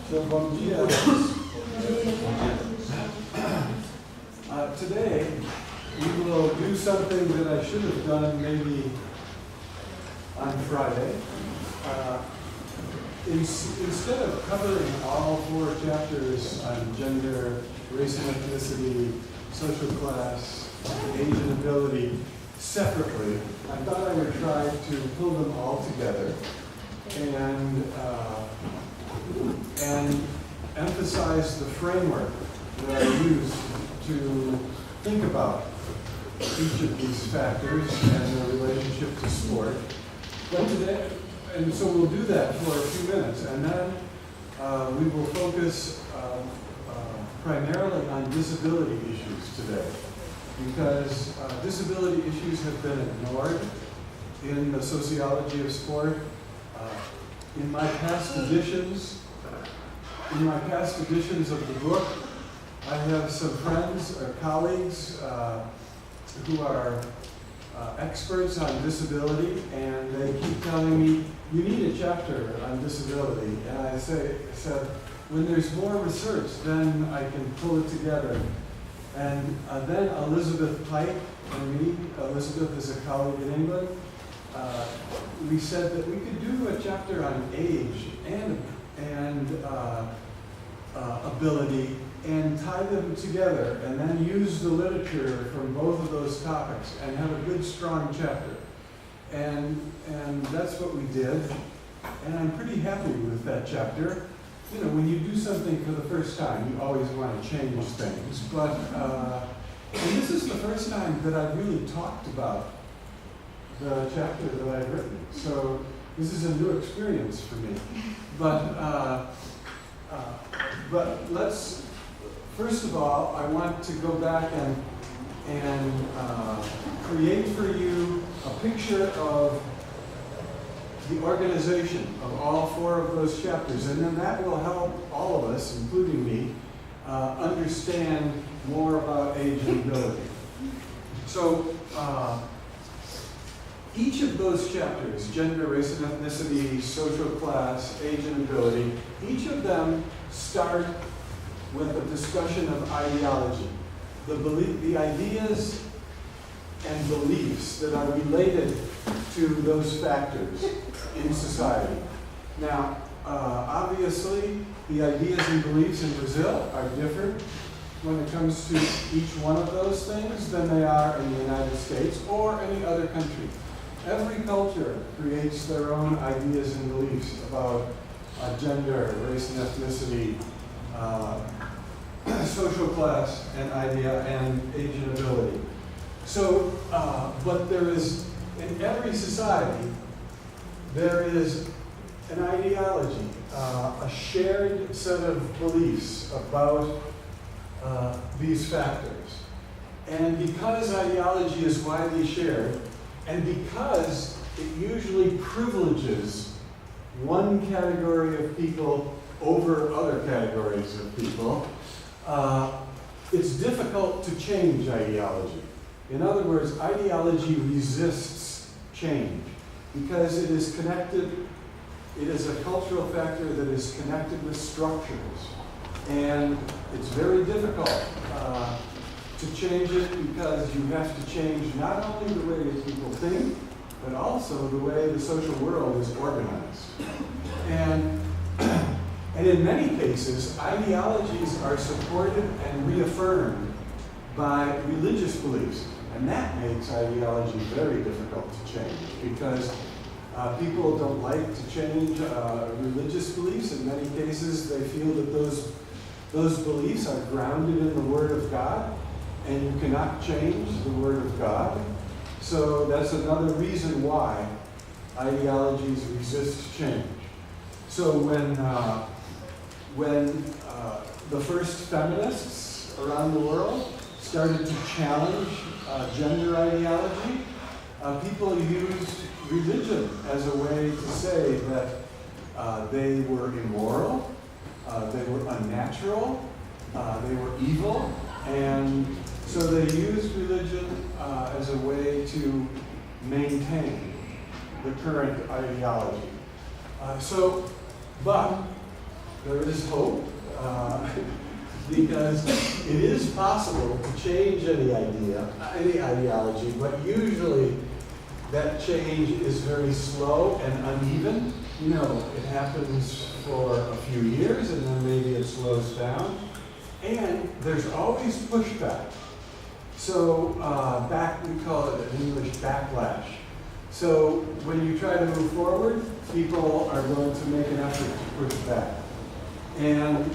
So, bom dia. Today, we will do something that I should have done maybe on Friday. Instead of covering all 4 chapters on gender, race and ethnicity, social class, age and ability separately, I thought I would try to pull them all together and emphasize the framework that I use to think about each of these factors and their relationship to sport. But today, and so we'll do that for a few minutes, and then we will focus primarily on disability issues today, because disability issues have been ignored in the sociology of sport. In my past editions of the book, I have some friends or colleagues who are experts on disability, and they keep telling me, you need a chapter on disability. And I said, when there's more research, then I can pull it together. And then Elizabeth Pike and me, Elizabeth is a colleague in England, we said that we could do a chapter on age and ability and tie them together and then use the literature from both of those topics and have a good, strong chapter. And that's what we did. And I'm pretty happy with that chapter. You know, when you do something for the first time, you always want to change things. But and this is the first time that I've really talked about the chapter that I've written. So this is a new experience for me. But let's, first of all, I want to go back and create for you a picture of the organization of all 4 of those chapters, and then that will help all of us, including me, understand more about age and ability. So each of those chapters, gender, race and ethnicity, social class, age and ability, each of them start with a discussion of ideology, the ideas and beliefs that are related to those factors in society. Now, obviously, the ideas and beliefs in Brazil are different when it comes to each one of those things than they are in the United States or any other country. Every culture creates their own ideas and beliefs about gender, race and ethnicity, social class and age and ability. So, but there is, in every society, there is an ideology, a shared set of beliefs about these factors. And because ideology is widely shared, and because it usually privileges one category of people over other categories of people, it's difficult to change ideology. In other words, ideology resists change because it is connected, it is a cultural factor that is connected with structures. And it's very difficult to change it because you have to change not only the way that people think, but also the way the social world is organized. And in many cases, ideologies are supported and reaffirmed by religious beliefs. And that makes ideology very difficult to change because people don't like to change religious beliefs. In many cases, they feel that those beliefs are grounded in the Word of God, and you cannot change the Word of God. So that's another reason why ideologies resist change. So when the first feminists around the world started to challenge gender ideology, people used religion as a way to say that they were immoral, they were unnatural, they were evil, and so they used religion as a way to maintain the current ideology. But, but let's, first of all, I want to go back and create for you a picture of the organization of all 4 of those chapters. And then there is hope, because it is possible to change any idea, any ideology, but usually that change is very slow and uneven. You know, it happens for a few years and then maybe it slows down. And there's always pushback. So we call it in English backlash. So when you try to move forward, people are going to make an effort to push back. And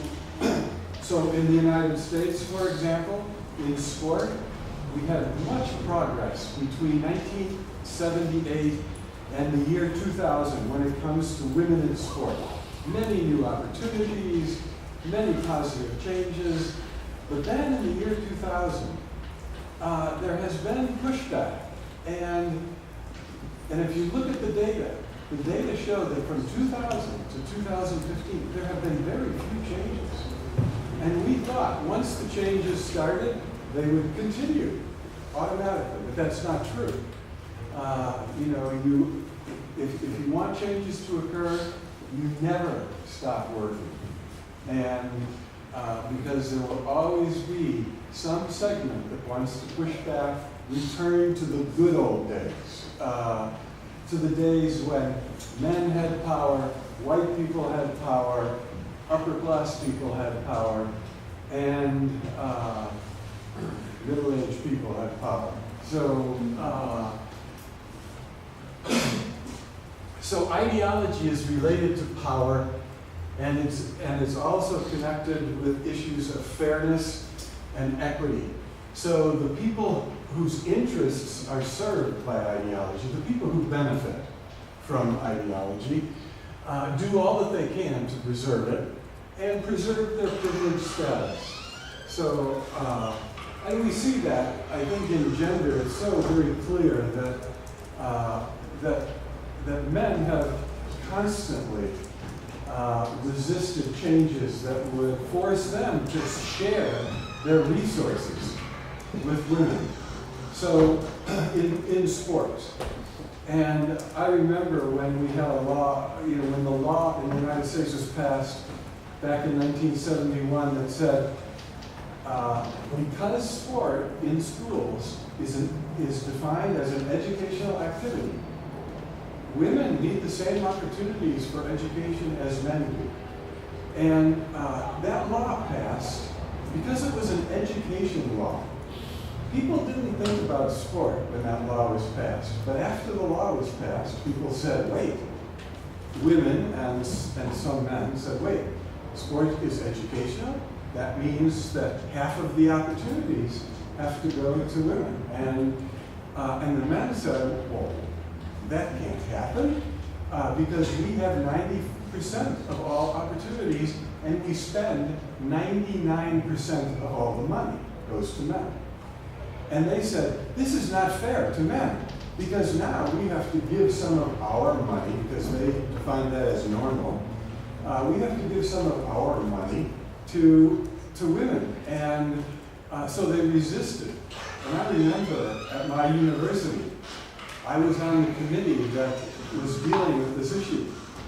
so in the United States, for example, in sport, we had much progress between 1978 and the year 2000 when it comes to women in sport. Many new opportunities, many positive changes, but then in the year 2000, there has been pushback. And if you look at the data show that from 2000 to 2015, there have been very few changes. And we thought once the changes started, they would continue automatically, but that's not true. If you want changes to occur, you never stop working. And because there will always be some segment that wants to push back, return to the good old days, to the days when men had power, white people had power, upper class people had power, and middle-aged people had power. So ideology is related to power, and it's also connected with issues of fairness and equity. So the people whose interests are served by ideology, the people who benefit from ideology, do all that they can to preserve it and preserve their privileged status. So, and we see that, I think in gender, it's so very clear that men have constantly resisted changes that would force them to share their resources with women. So in sports. And I remember when we had a law, when the law in the United States was passed back in 1971 that said, because sport in schools is defined as an educational activity, women need the same opportunities for education as men do. And that law passed because it was an education law. People didn't think about sport when that law was passed. But after the law was passed, people said, wait. Women and some men said, wait, sport is educational? That means that half of the opportunities have to go to women. And the men said, well, that can't happen because we have 90% of all opportunities and we spend 99% of all the money goes to men. And they said, this is not fair to men because now we have to give some of our money, because they define that as normal, we have to give some of our money to women. And so they resisted. And I remember at my university, I was on the committee that was dealing with this issue.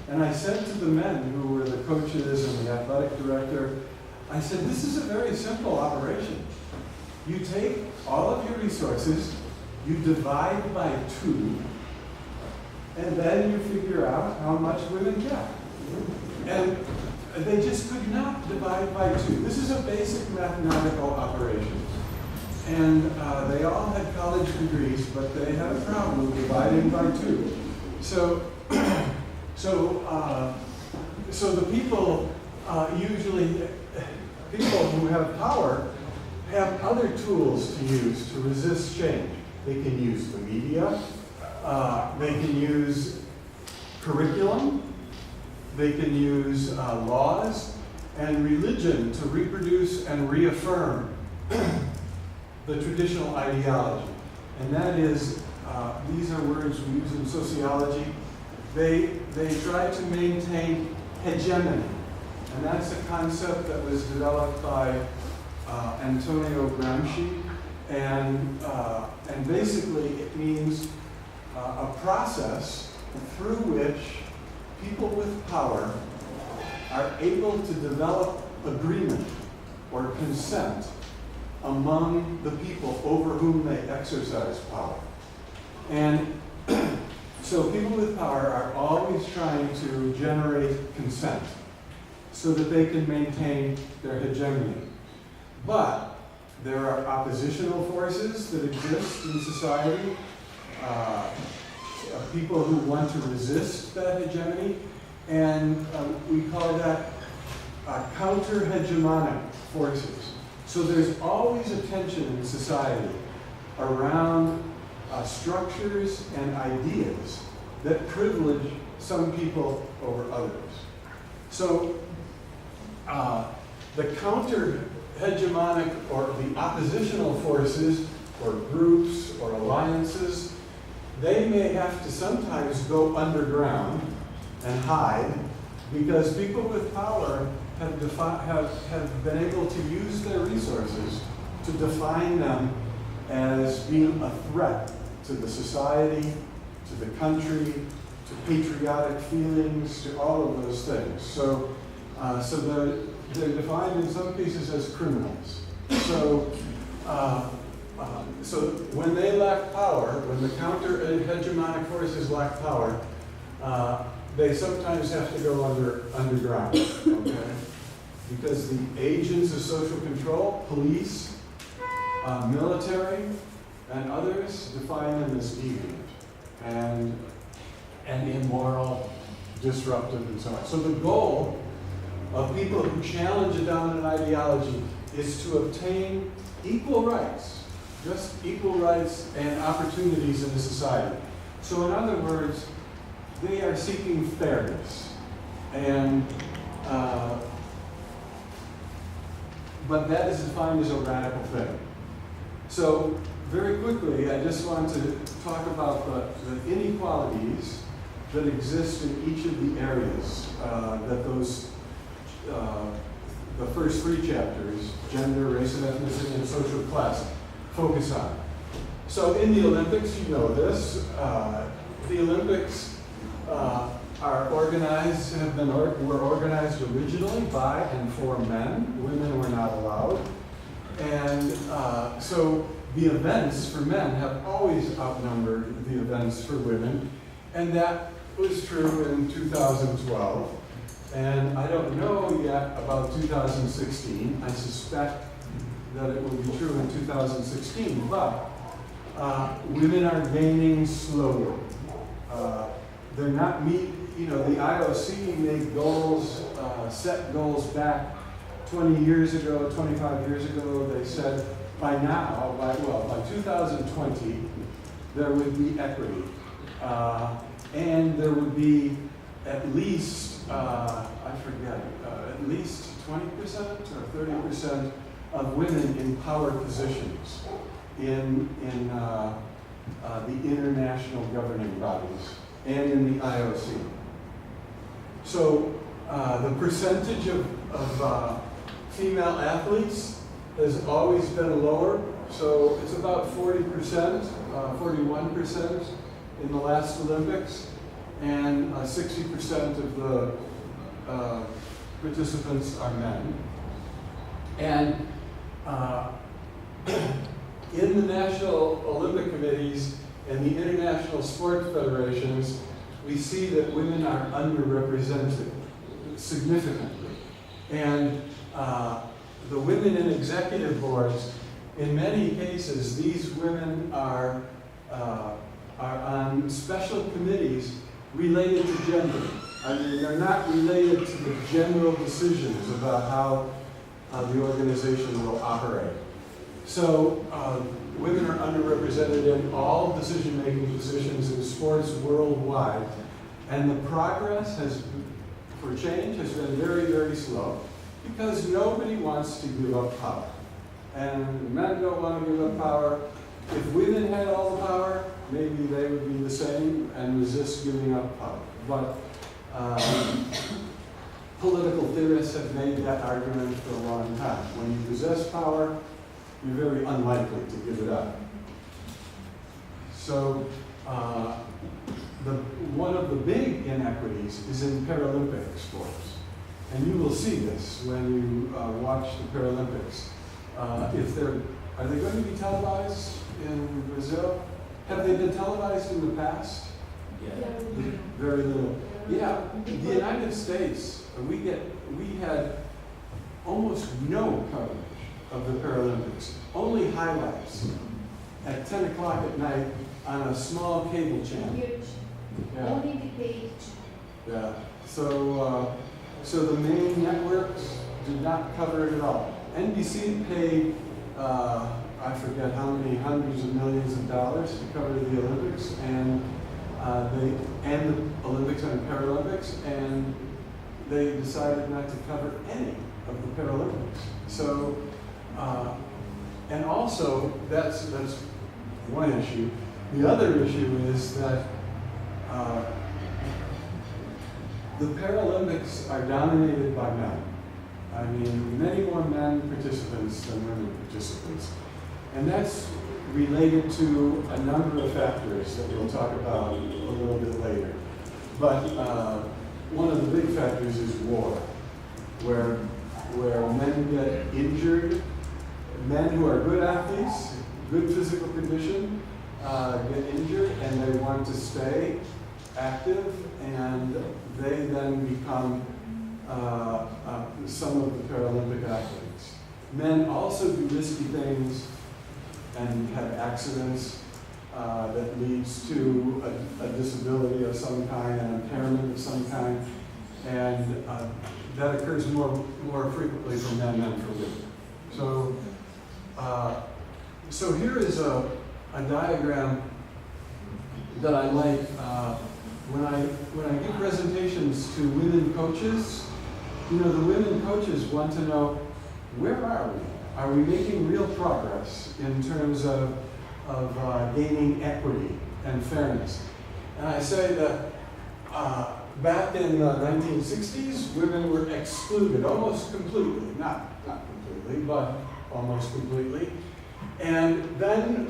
And I said to the men who were the coaches and the athletic director, I said, this is a very simple operation. You take all of your resources, you divide by 2, and then you figure out how much women get. And they just could not divide by 2. This is a basic mathematical operation. And they all had college degrees, but they had a problem with dividing by 2. So the people usually, people who have power have other tools to use to resist change. They can use the media, they can use curriculum, they can use laws and religion to reproduce and reaffirm the traditional ideology. And that is, these are words we use in sociology. They try to maintain hegemony. And that's a concept that was developed by Antonio Gramsci. And basically it means a process through which people with power are able to develop agreement or consent among the people over whom they exercise power. And so people with power are always trying to generate consent so that they can maintain their hegemony. But there are oppositional forces that exist in society, people who want to resist that hegemony, and we call that counter-hegemonic forces. So there's always a tension in society around structures and ideas that privilege some people over others. So the counter-hegemonic or the oppositional forces or groups or alliances, they may have to sometimes go underground and hide because people with power have been able to use their resources to define them as being a threat to the society, to the country, to patriotic feelings, to all of those things. So they're defined in some cases as criminals. So when they lack power, when the counter-hegemonic forces lack power, they sometimes have to go underground, okay? Because the agents of social control, police, military, and others define them as deviant and immoral, disruptive, and so on. So the goal of people who challenge a dominant ideology is to obtain equal rights, just equal rights and opportunities in the society. So in other words, they are seeking fairness. And but that is defined as a radical thing. So very quickly, I just want to talk about the inequalities that exist in each of the areas that those, the first three chapters, gender, race and ethnicity, and social class, focus on. So in the Olympics, you know this, the Olympics are organized, were organized originally by and for men. Women were not allowed. And so the events for men have always outnumbered the events for women. And that was true in 2012. And I don't know yet about 2016. I suspect that it will be true in 2016. But women are gaining slowly. They're not the IOC made goals, set goals back 20 years ago, 25 years ago. They said by 2020, there would be equity. And there would be at least, at least 20% or 30% of women in power positions in the international governing bodies and in the IOC. So the percentage of female athletes has always been lower. So it's about 40%, 41% in the last Olympics, and 60% of the participants are men. And in the National Olympic Committees and the international sport federations, we see that women are underrepresented significantly. And the women in executive boards, in many cases, these women are on special committees related to gender. I mean, they're not related to the general decisions about how the organization will operate. So women are underrepresented in all decision-making positions in sports worldwide, and the progress for change has been very, very slow because nobody wants to give up power. And men don't want to give up power. If women had all the power, maybe they would be the same and resist giving up power. But political theorists have made that argument for a long time. When you possess power, you're very unlikely to give it up. So one of the big inequities is in Paralympic sports. and you will see this when you watch the Paralympics. Are they going to be televised in Brazil? Have they been televised in the past? Yeah. Very little. Yeah, the United States, we had almost no coverage of the Paralympics, only highlights at 10 o'clock at night on a small cable channel. Huge. Yeah. Only the page. Yeah. So the main networks did not cover it at all. NBC paid I forget how many hundreds of millions of dollars to cover the Olympics and the Olympics and Paralympics, and they decided not to cover any of the Paralympics. So, and also that's one issue. The other issue is that the Paralympics are dominated by men. I mean, many more men participants than women participants. And that's related to a number of factors that we'll talk about a little bit later. But one of the big factors is war, where men get injured. Men who are good athletes, good physical condition, get injured, and they want to stay active, and they then become some of the Paralympic athletes. Men also do risky things and have accidents that leads to a disability of some kind, an impairment of some kind, and that occurs more frequently for men than for women. So here is a diagram that I like when I give presentations to women coaches. You know, the women coaches want to know, where are we? Are we making real progress in terms of gaining equity and fairness? And I say that back in the 1960s, women were excluded almost completely, not completely, but almost completely. And then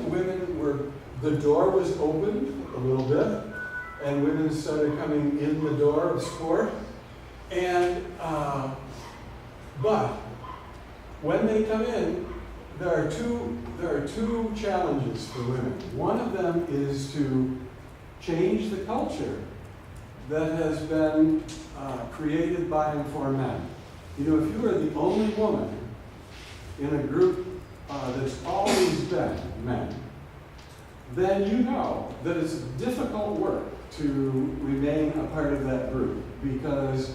the door was opened a little bit, and women started coming in the door of sport. And but when they come in, there are two challenges for women. One of them is to change the culture that has been created by and for men. You know, if you are the only woman in a group that's always been men, then you know that it's difficult work to remain a part of that group, because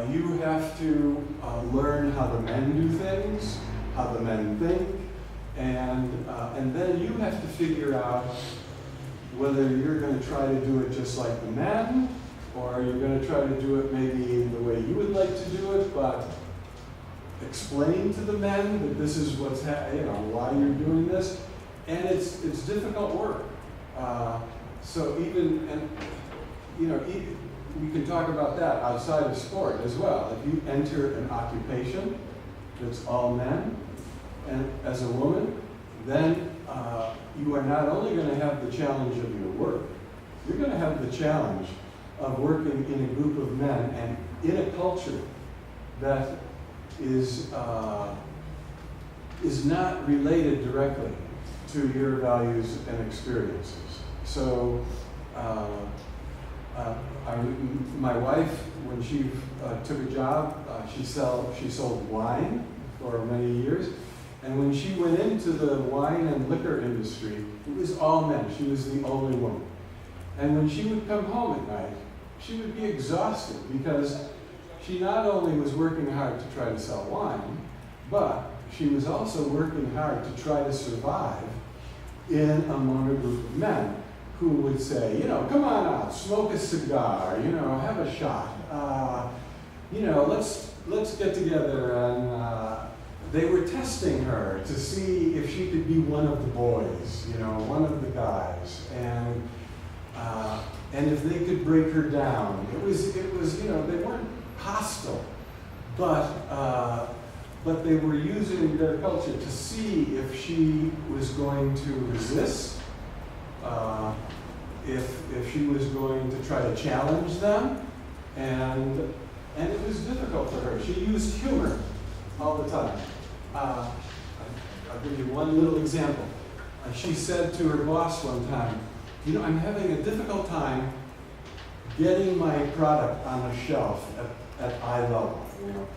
you have to learn how the men do things, how the men think, and then you have to figure out whether you're going to try to do it just like the men, or you're going to try to do it maybe the way you would like to do it, but explain to the men that this is what's why you're doing this, and it's difficult work. We can talk about that outside of sport as well. If you enter an occupation that's all men, and as a woman, then you are not only going to have the challenge of your work, you're going to have the challenge of working in a group of men and in a culture that is not related directly to your values and experiences. So my wife, when she took a job, she sold wine for many years. And when she went into the wine and liquor industry, it was all men. She was the only woman. And when she would come home at night, she would be exhausted, because she not only was working hard to try to sell wine, but she was also working hard to try to survive among a group of men who would say, come on out, smoke a cigar, have a shot, let's get together. And they were testing her to see if she could be one of the boys, one of the guys, and if they could break her down. It was they weren't hostile, but they were using their culture to see if she was going to resist, if she was going to try to challenge them, and And it was difficult for her. She used humor all the time. I'll give you one little example. She said to her boss one time, you know, I'm having a difficult time getting my product on the shelf at eye level, you know.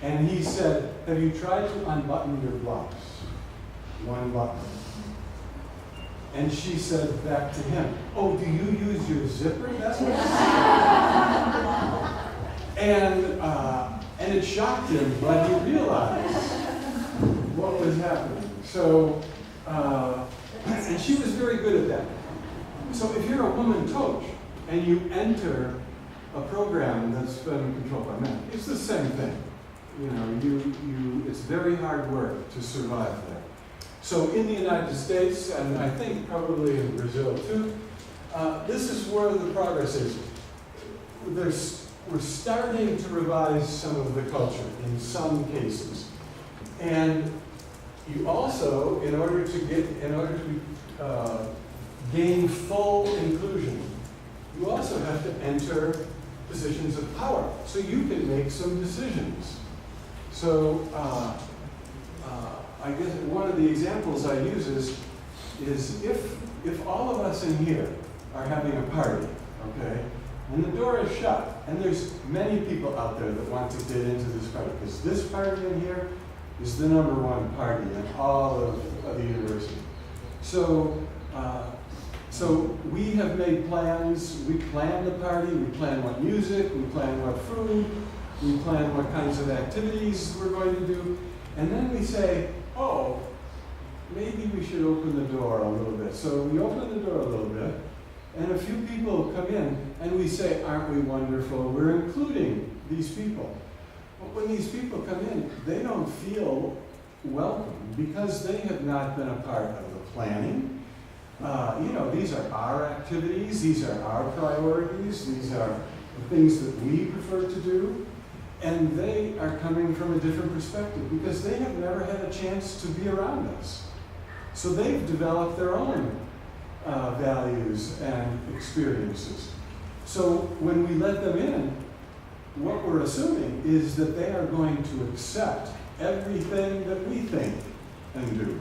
And he said, have you tried to unbutton your blouse? One button. And she said back to him, oh, do you use your zipper that way? And it shocked him, but he realized what was happening. So, and she was very good at that. So if you're a woman coach and you enter a program that's been controlled by men, it's the same thing. You know, it's very hard work to survive there. So in the United States, and I think probably in Brazil too, this is where the progress is. We're starting to revise some of the culture in some cases. And you also, in order to gain full inclusion, you also have to enter positions of power, so you can make some decisions. So I guess one of the examples I use is if all of us in here are having a party, okay, and the door is shut, and there's many people out there that want to get into this party, because this party in here is the #1 party in all of the university. So, so we have made plans. We plan the party. We plan what music. We plan what food. We plan what kinds of activities we're going to do. And then we say, oh, maybe we should open the door a little bit. So we open the door a little bit, and a few people come in, and we say, aren't we wonderful? We're including these people. But when these people come in, they don't feel welcome because they have not been a part of the planning. You know, these are our activities, these are our priorities, these are the things that we prefer to do, and they are coming from a different perspective because they have never had a chance to be around us. So they've developed their own values and experiences. So when we let them in, what we're assuming is that they are going to accept everything that we think and do.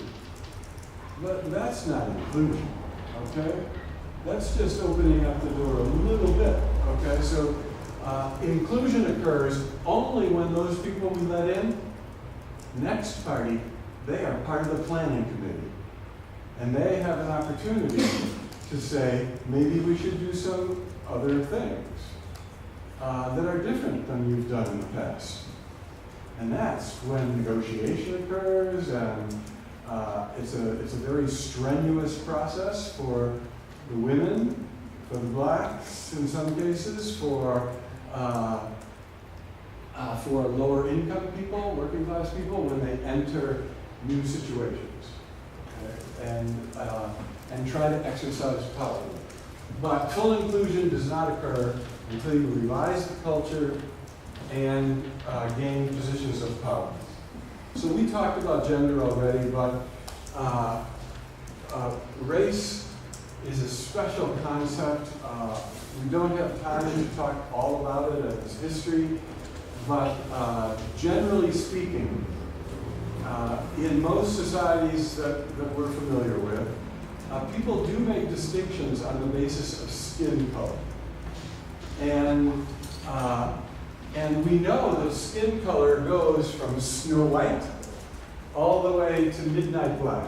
But that's not inclusion, okay? That's just opening up the door a little bit, okay? So inclusion occurs only when those people we let in, next party, they are part of the planning committee. And they have an opportunity to say, maybe we should do some other things that are different than you've done in the past. And that's when negotiation occurs, and it's a very strenuous process for the women, for the blacks in some cases, for lower income people, working class people, when they enter new situations, okay? And try to exercise power. But full inclusion does not occur until you revise the culture and gain positions of power. So we talked about gender already, but race is a special concept. We don't have time to talk all about it as history, but generally speaking, in most societies that we're familiar with, people do make distinctions on the basis of skin color. And we know that skin color goes from Snow White all the way to midnight black.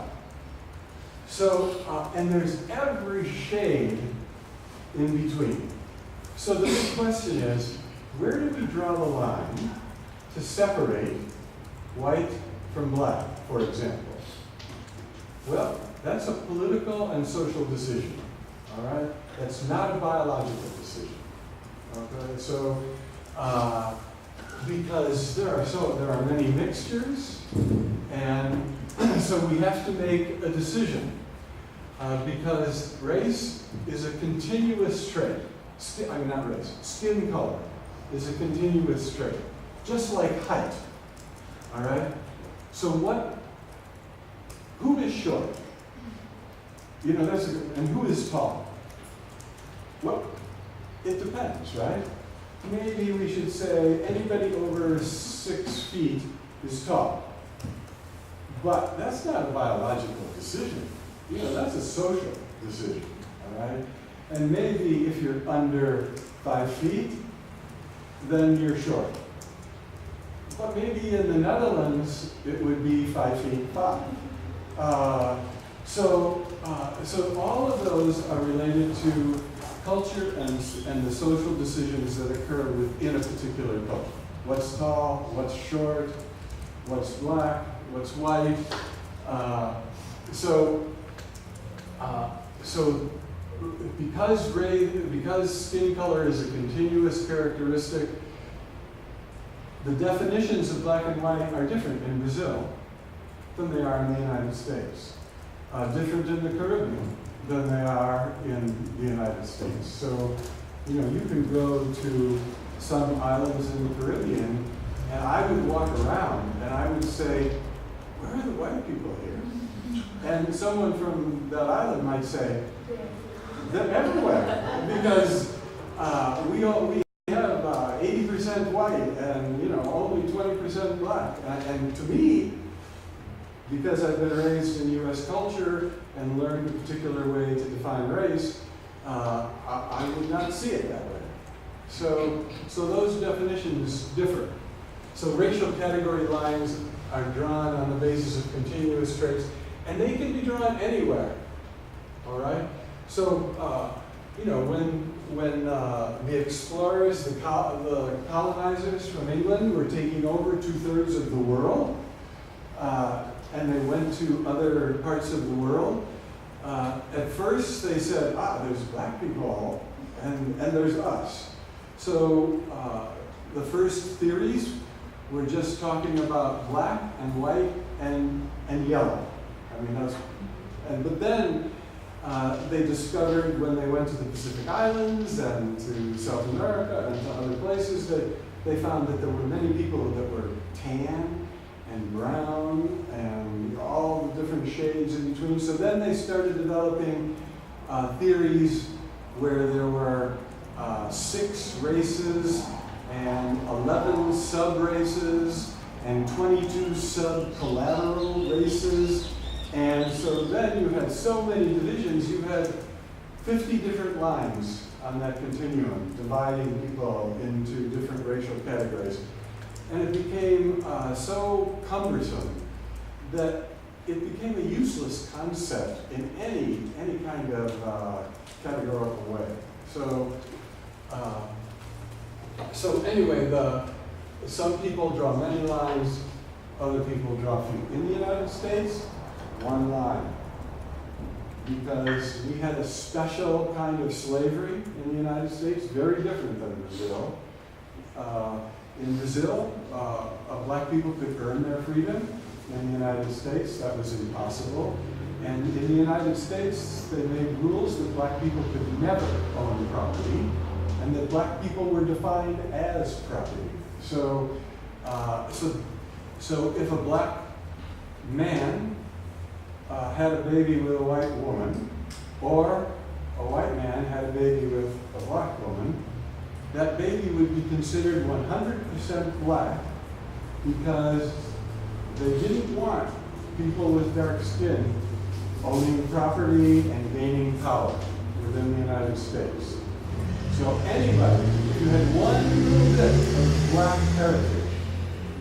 So, and there's every shade in between. So the big question is, where do we draw the line to separate white from black, for example? Well, that's a political and social decision, all right? That's not a biological decision, okay? So, because there are many mixtures, and so we have to make a decision, because race is a continuous trait. Skin color is a continuous trait, just like height, all right? So who is short? You know, and who is tall? Well, it depends, right? maybe we should say anybody over 6 feet is tall. But that's not a biological decision. You know, that's a social decision, all right? And maybe if you're under 5 feet, then you're short. But maybe in the Netherlands, it would be 5 feet 5. So all of those are related to culture and the social decisions that occur within a particular culture. What's tall, what's short, what's black, what's white. So because skin color is a continuous characteristic, the definitions of black and white are different in Brazil than they are in the United States. Different in the Caribbean than they are in the United States. So, you know, you can go to some islands in the Caribbean, and I would walk around and I would say, where are the white people here? And someone from that island might say, they're everywhere, because we have 80% white and, you know, only 20% black. And to me, because I've been raised in U.S. culture and learned a particular way to define race, I would not see it that way. So those definitions differ. So racial category lines are drawn on the basis of continuous traits, and they can be drawn anywhere. All right. So you know, when the explorers, the colonizers from England were taking over 2/3 of the world, and they went to other parts of the world, at first they said, there's black people and there's us. So the first theories were just talking about black and white and yellow. I mean, but then they discovered when they went to the Pacific Islands and to South America and to other places that they found that there were many people that were tan and brown and all the different shades in between. So then they started developing theories where there were 6 races and 11 sub-races and 22 sub-collateral races. And so then you had so many divisions, you had 50 different lines on that continuum, dividing people into different racial categories. And it became so cumbersome that it became a useless concept in any kind of categorical way. So anyway, some people draw many lines, other people draw few. In the United States, 1 line. Because we had a special kind of slavery in the United States, very different than Brazil. In Brazil, black people could earn their freedom. In the United States, that was impossible. And in the United States, they made rules that black people could never own property, and that black people were defined as property. So if a black man had a baby with a white woman, or a white man had a baby with a black woman, that baby would be considered 100% black because they didn't want people with dark skin owning property and gaining power within the United States. So anybody, if you had one little bit of black heritage,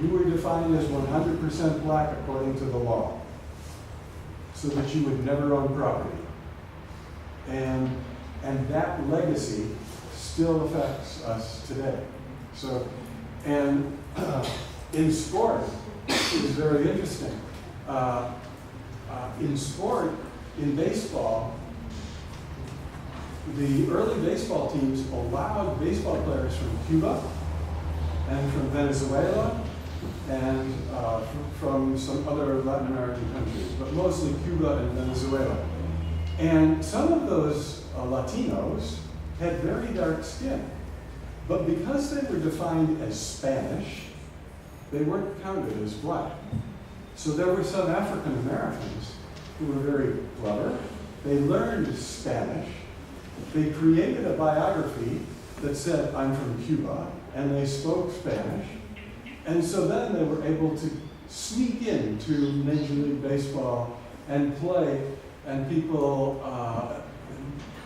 you were defined as 100% black according to the law, so that you would never own property. And that legacy still affects us today. So, and in sport, it's very interesting. In sport, in baseball, the early baseball teams allowed baseball players from Cuba and from Venezuela and from some other Latin American countries, but mostly Cuba and Venezuela. And some of those Latinos had very dark skin, but because they were defined as Spanish, they weren't counted as black. So there were some African Americans who were very clever. They learned Spanish. They created a biography that said, I'm from Cuba, and they spoke Spanish. And so then they were able to sneak into Major League Baseball and play, and people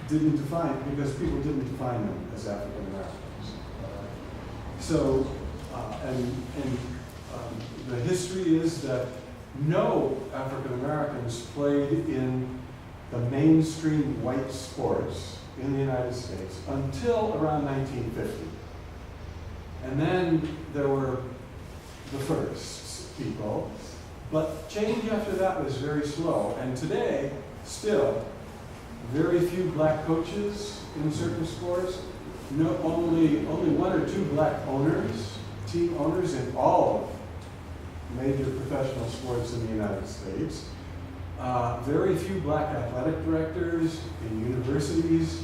didn't define, because people didn't define them as African Americans. So, the history is that no African Americans played in the mainstream white sports in the United States until around 1950. And then there were the first people, but change after that was very slow. And today, still, very few black coaches in certain sports, only one or two black owners, team owners in all of major professional sports in the United States. Very few black athletic directors in universities,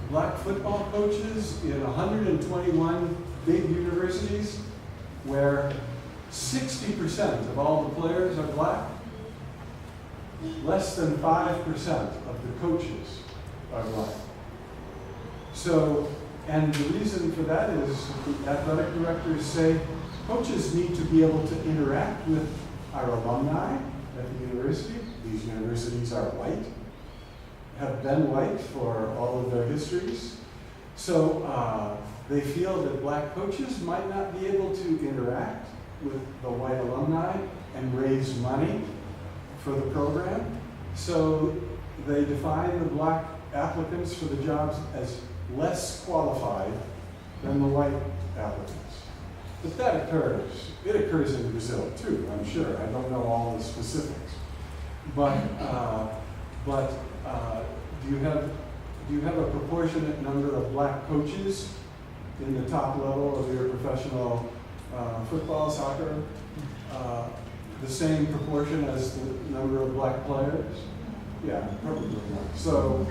black football coaches in 121 big universities where 60% of all the players are black. Less than 5% of the coaches are black. So, and the reason for that is the athletic directors say coaches need to be able to interact with our alumni at the university. These universities are white, have been white for all of their histories. So they feel that black coaches might not be able to interact with the white alumni and raise money for the program. So they define the black applicants for the jobs as less qualified than the white applicants. But that occurs. It occurs in Brazil too, I'm sure. I don't know all the specifics. But do you have a proportionate number of black coaches in the top level of your professional football, soccer? The same proportion as the number of black players? Yeah, probably not. So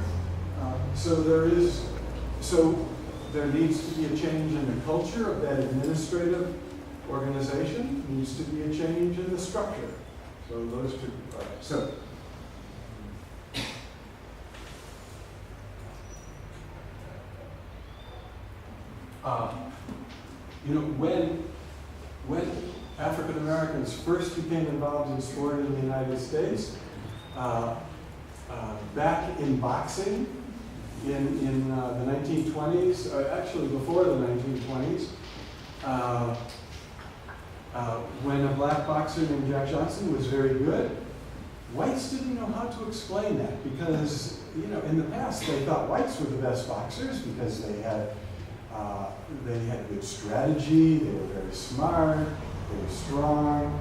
there needs to be a change in the culture of that administrative organization. Needs to be a change in the structure. So those two. All right. So. When African Americans first became involved in sport in the United States, back in boxing in the 1920s, actually before the 1920s, when a black boxer named Jack Johnson was very good, whites didn't know how to explain that because, in the past they thought whites were the best boxers because they had good strategy, they were very smart, they were strong.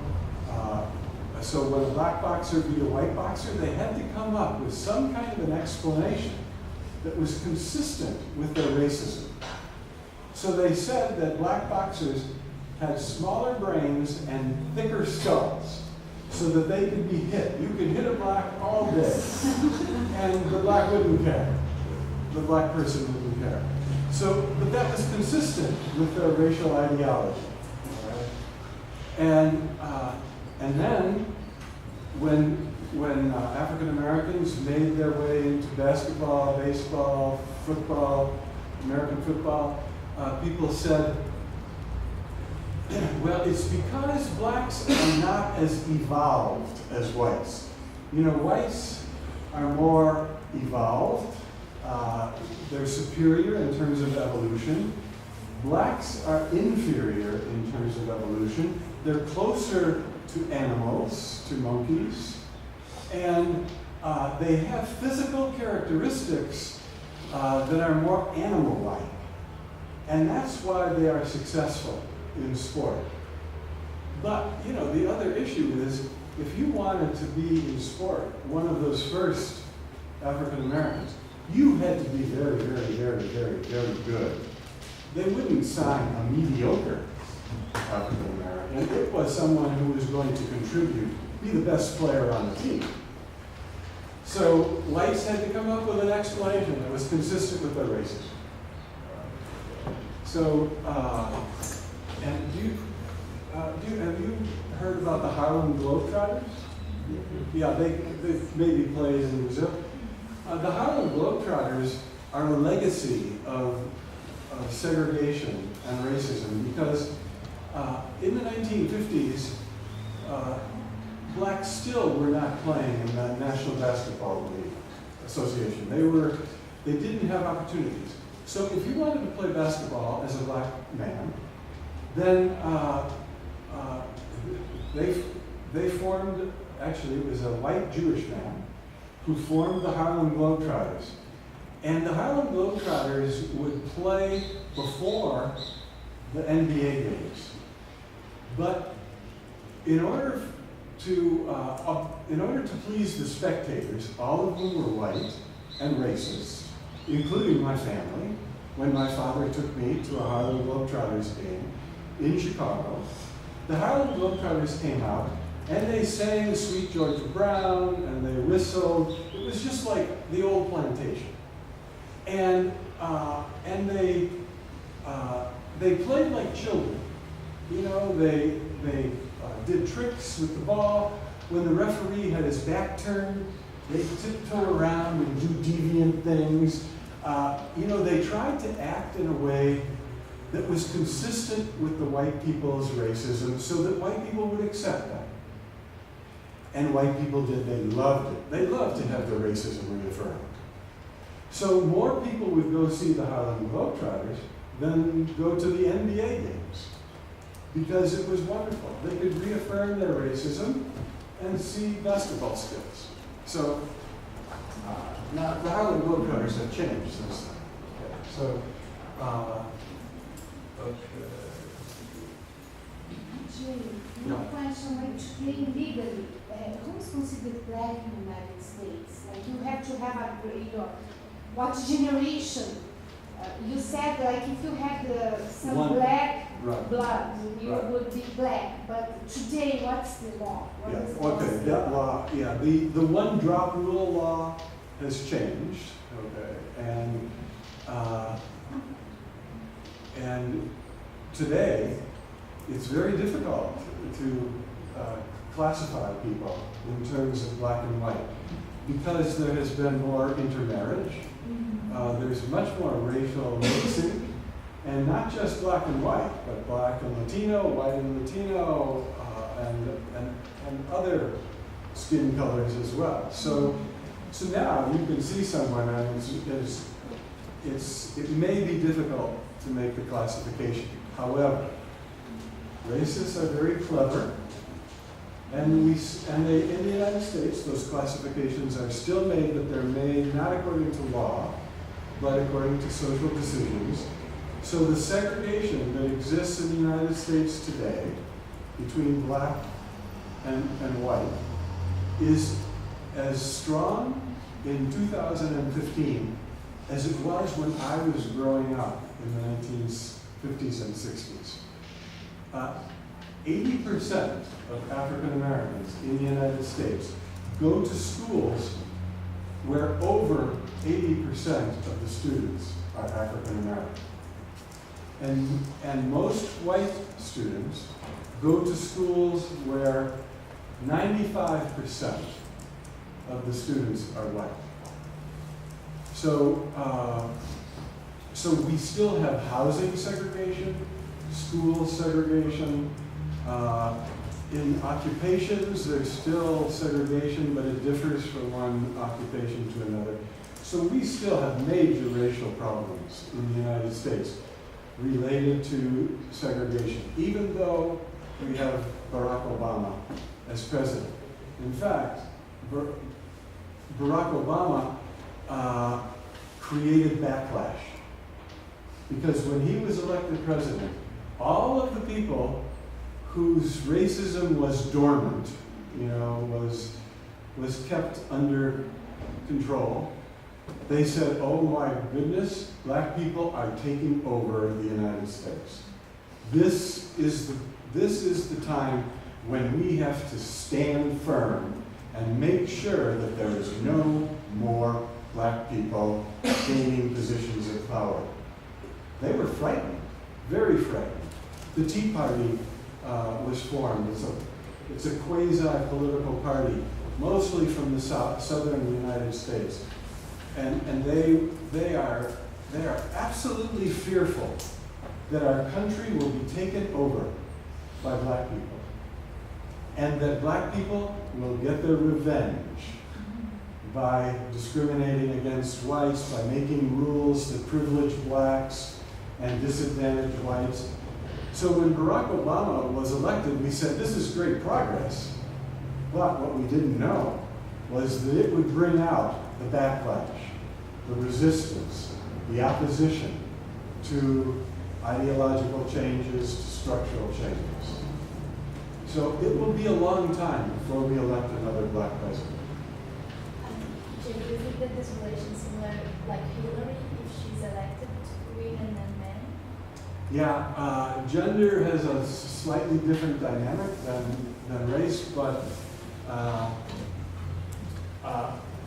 So when a black boxer beat a white boxer, they had to come up with some kind of an explanation that was consistent with their racism. So they said that black boxers had smaller brains and thicker skulls so that they could be hit. You could hit a black all day and the black wouldn't care. The black person wouldn't care. So, but that was consistent with their racial ideology. Right? And then when African Americans made their way into basketball, baseball, football, American football, people said, well, it's because blacks are not as evolved as whites. Whites are more evolved. They're superior in terms of evolution. Blacks are inferior in terms of evolution. They're closer to animals, to monkeys, and they have physical characteristics that are more animal-like. And that's why they are successful in sport. But, the other issue is, if you wanted to be in sport one of those first African Americans, you had to be very, very, very, very, very good. They wouldn't sign a mediocre African American. It was someone who was going to contribute, be the best player on the team. So whites had to come up with an explanation that was consistent with their racism. So, and have you heard about the Harlem Globetrotters? Yeah, they maybe played in Brazil. The Harlem Globetrotters are a legacy of segregation and racism, because in the 1950s, blacks still were not playing in the National Basketball League Association. They didn't have opportunities. So if you wanted to play basketball as a black man, then they formed, actually it was a white Jewish man who formed the Harlem Globetrotters. And the Harlem Globetrotters would play before the NBA games. But in order to please the spectators, all of whom were white and racist, including my family, when my father took me to a Harlem Globetrotters game in Chicago, the Harlem Globetrotters came out and they sang Sweet Georgia Brown and they whistled. It was just like the old plantation. And they played like children. You know, they did tricks with the ball. When the referee had his back turned, they tiptoe around and do deviant things. You know, they tried to act in a way that was consistent with the white people's racism so that white people would accept that. And white people did, they loved it. They loved to have their racism reaffirmed. So more people would go see the Harlem Globetrotters than go to the NBA games, because it was wonderful. They could reaffirm their racism and see basketball skills. So now the Harlem Globetrotters have changed since then. Okay. So, No question, like today legally, who is considered black in the United States? Like you have to have what generation? You said like if you had some black blood, you would be black. But today, what's the law? That law, the one drop rule law has changed. Okay, and today it's very difficult to classify people in terms of black and white, because there has been more intermarriage. There's much more racial mixing, and not just black and white, but black and Latino, white and Latino, and other skin colors as well. So now you can see someone, and it may be difficult to make the classification. However, racists are very clever, and in the United States, those classifications are still made, but they're made not according to law, but according to social decisions. So the segregation that exists in the United States today between black and white is as strong in 2015 as it was when I was growing up in the 1950s and 60s. 80% of African Americans in the United States go to schools where over 80% of the students are African American. And most white students go to schools where 95% of the students are white. So we still have housing segregation, school segregation. In occupations, there's still segregation, but it differs from one occupation to another. So we still have major racial problems in the United States related to segregation, even though we have Barack Obama as president. In fact, Barack Obama created backlash, because when he was elected president, all of the people whose racism was dormant, was kept under control, they said, oh my goodness, black people are taking over the United States. This is the time when we have to stand firm and make sure that there is no more black people gaining positions of power. They were frightened, very frightened. The Tea Party was formed. It's a quasi-political party, mostly from the southern United States. and they are absolutely fearful that our country will be taken over by black people, and that black people will get their revenge by discriminating against whites, by making rules that privilege blacks and disadvantage whites. So when Barack Obama was elected, we said, this is great progress. But what we didn't know was that it would bring out the backlash, the resistance, the opposition to ideological changes, to structural changes. So it will be a long time before we elect another black president. Do you think that this relation is similar like Hillary, if she's elected to women and men? Yeah, gender has a slightly different dynamic than race, but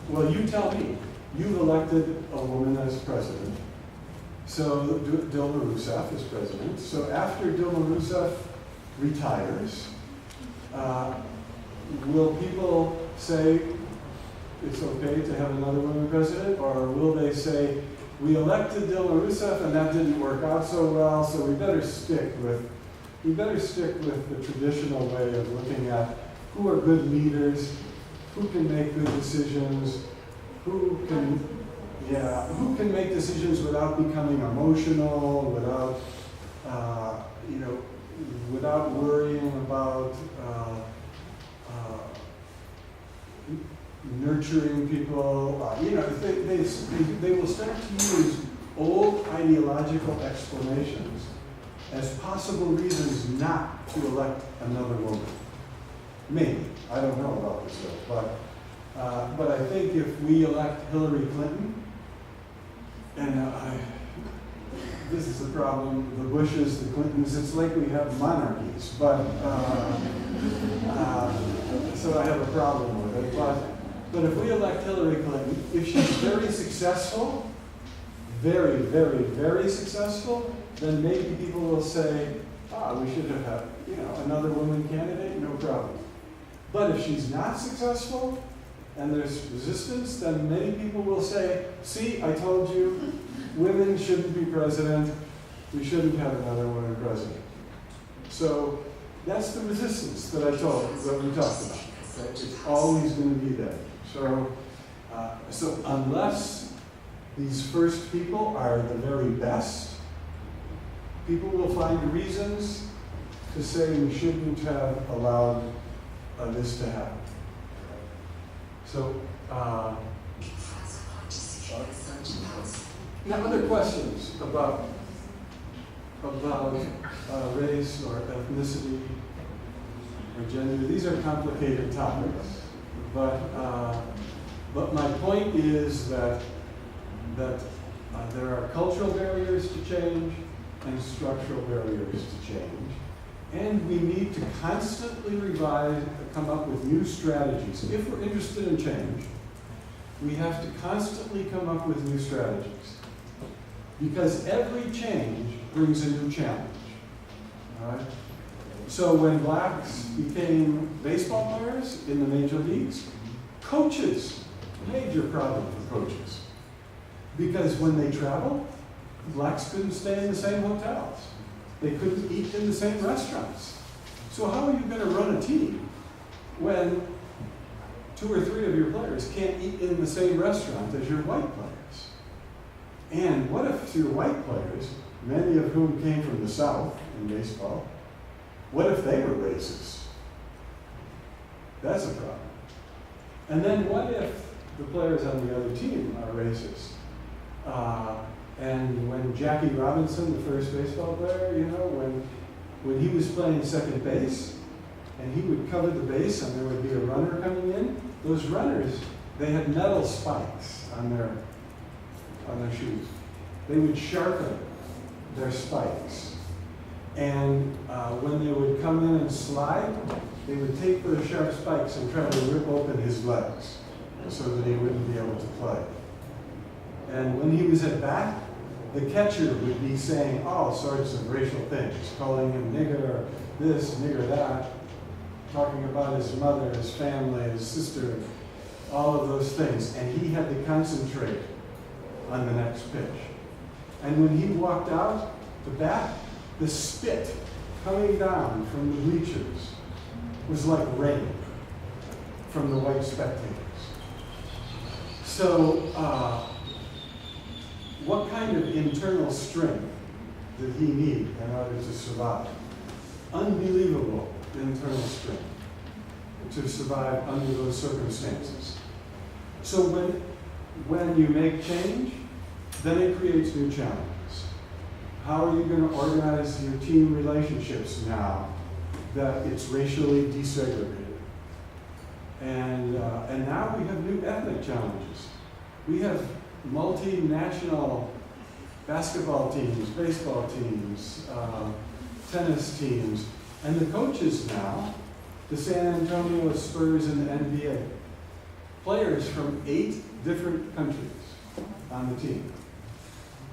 well, you tell me. You've elected a woman as president. So Dilma Rousseff is president. So after Dilma Rousseff retires, will people say it's okay to have another woman president, or will they say we elected Dilma Rousseff and that didn't work out so well, so we better stick with the traditional way of looking at who are good leaders, who can make good decisions, who can make decisions without becoming emotional, without worrying about nurturing people. They will start to use old ideological explanations as possible reasons not to elect another woman. Maybe. I don't know about this yet, but I think if we elect Hillary Clinton, and this is the problem, the Bushes, the Clintons, it's like we have monarchies, but so I have a problem with it. But if we elect Hillary Clinton, if she's very successful, very, very, very successful, then maybe people will say, we should have had, another woman candidate, no problem. But if she's not successful, and there's resistance, then many people will say, see, I told you, women shouldn't be president, we shouldn't have another woman president. So that's the resistance that we talked about. Okay? It's always going to be there. So unless these first people are the very best, people will find reasons to say we shouldn't have allowed this to happen. So, now other questions about race or ethnicity or gender. These are complicated topics, but my point is that there are cultural barriers to change and structural barriers to change. And we need to constantly revise, come up with new strategies. If we're interested in change, we have to constantly come up with new strategies. Because every change brings a new challenge. All right? So when blacks became baseball players in the major leagues, coaches, major problem for coaches. Because when they traveled, blacks couldn't stay in the same hotels. They couldn't eat in the same restaurants. So how are you going to run a team when 2 or 3 of your players can't eat in the same restaurant as your white players? And what if your white players, many of whom came from the South in baseball, what if they were racist? That's a problem. And then what if the players on the other team are racist? And when Jackie Robinson, the first baseball player, when he was playing second base, and he would cover the base and there would be a runner coming in, those runners, they had metal spikes on their shoes. They would sharpen their spikes. And when they would come in and slide, they would take those sharp spikes and try to rip open his legs so that he wouldn't be able to play. And when he was at bat, the catcher would be saying all sorts of racial things, calling him nigger, this, nigger, that, talking about his mother, his family, his sister, all of those things. And he had to concentrate on the next pitch. And when he walked out the bat, the spit coming down from the bleachers was like rain from the white spectators. So, what kind of internal strength did he need in order to survive? Unbelievable internal strength to survive under those circumstances. So when you make change, then it creates new challenges. How are you going to organize your team relationships now that it's racially desegregated? And now we have new ethnic challenges. We have multinational basketball teams, baseball teams, tennis teams, and the coaches now, the San Antonio Spurs and the NBA, players from 8 different countries on the team.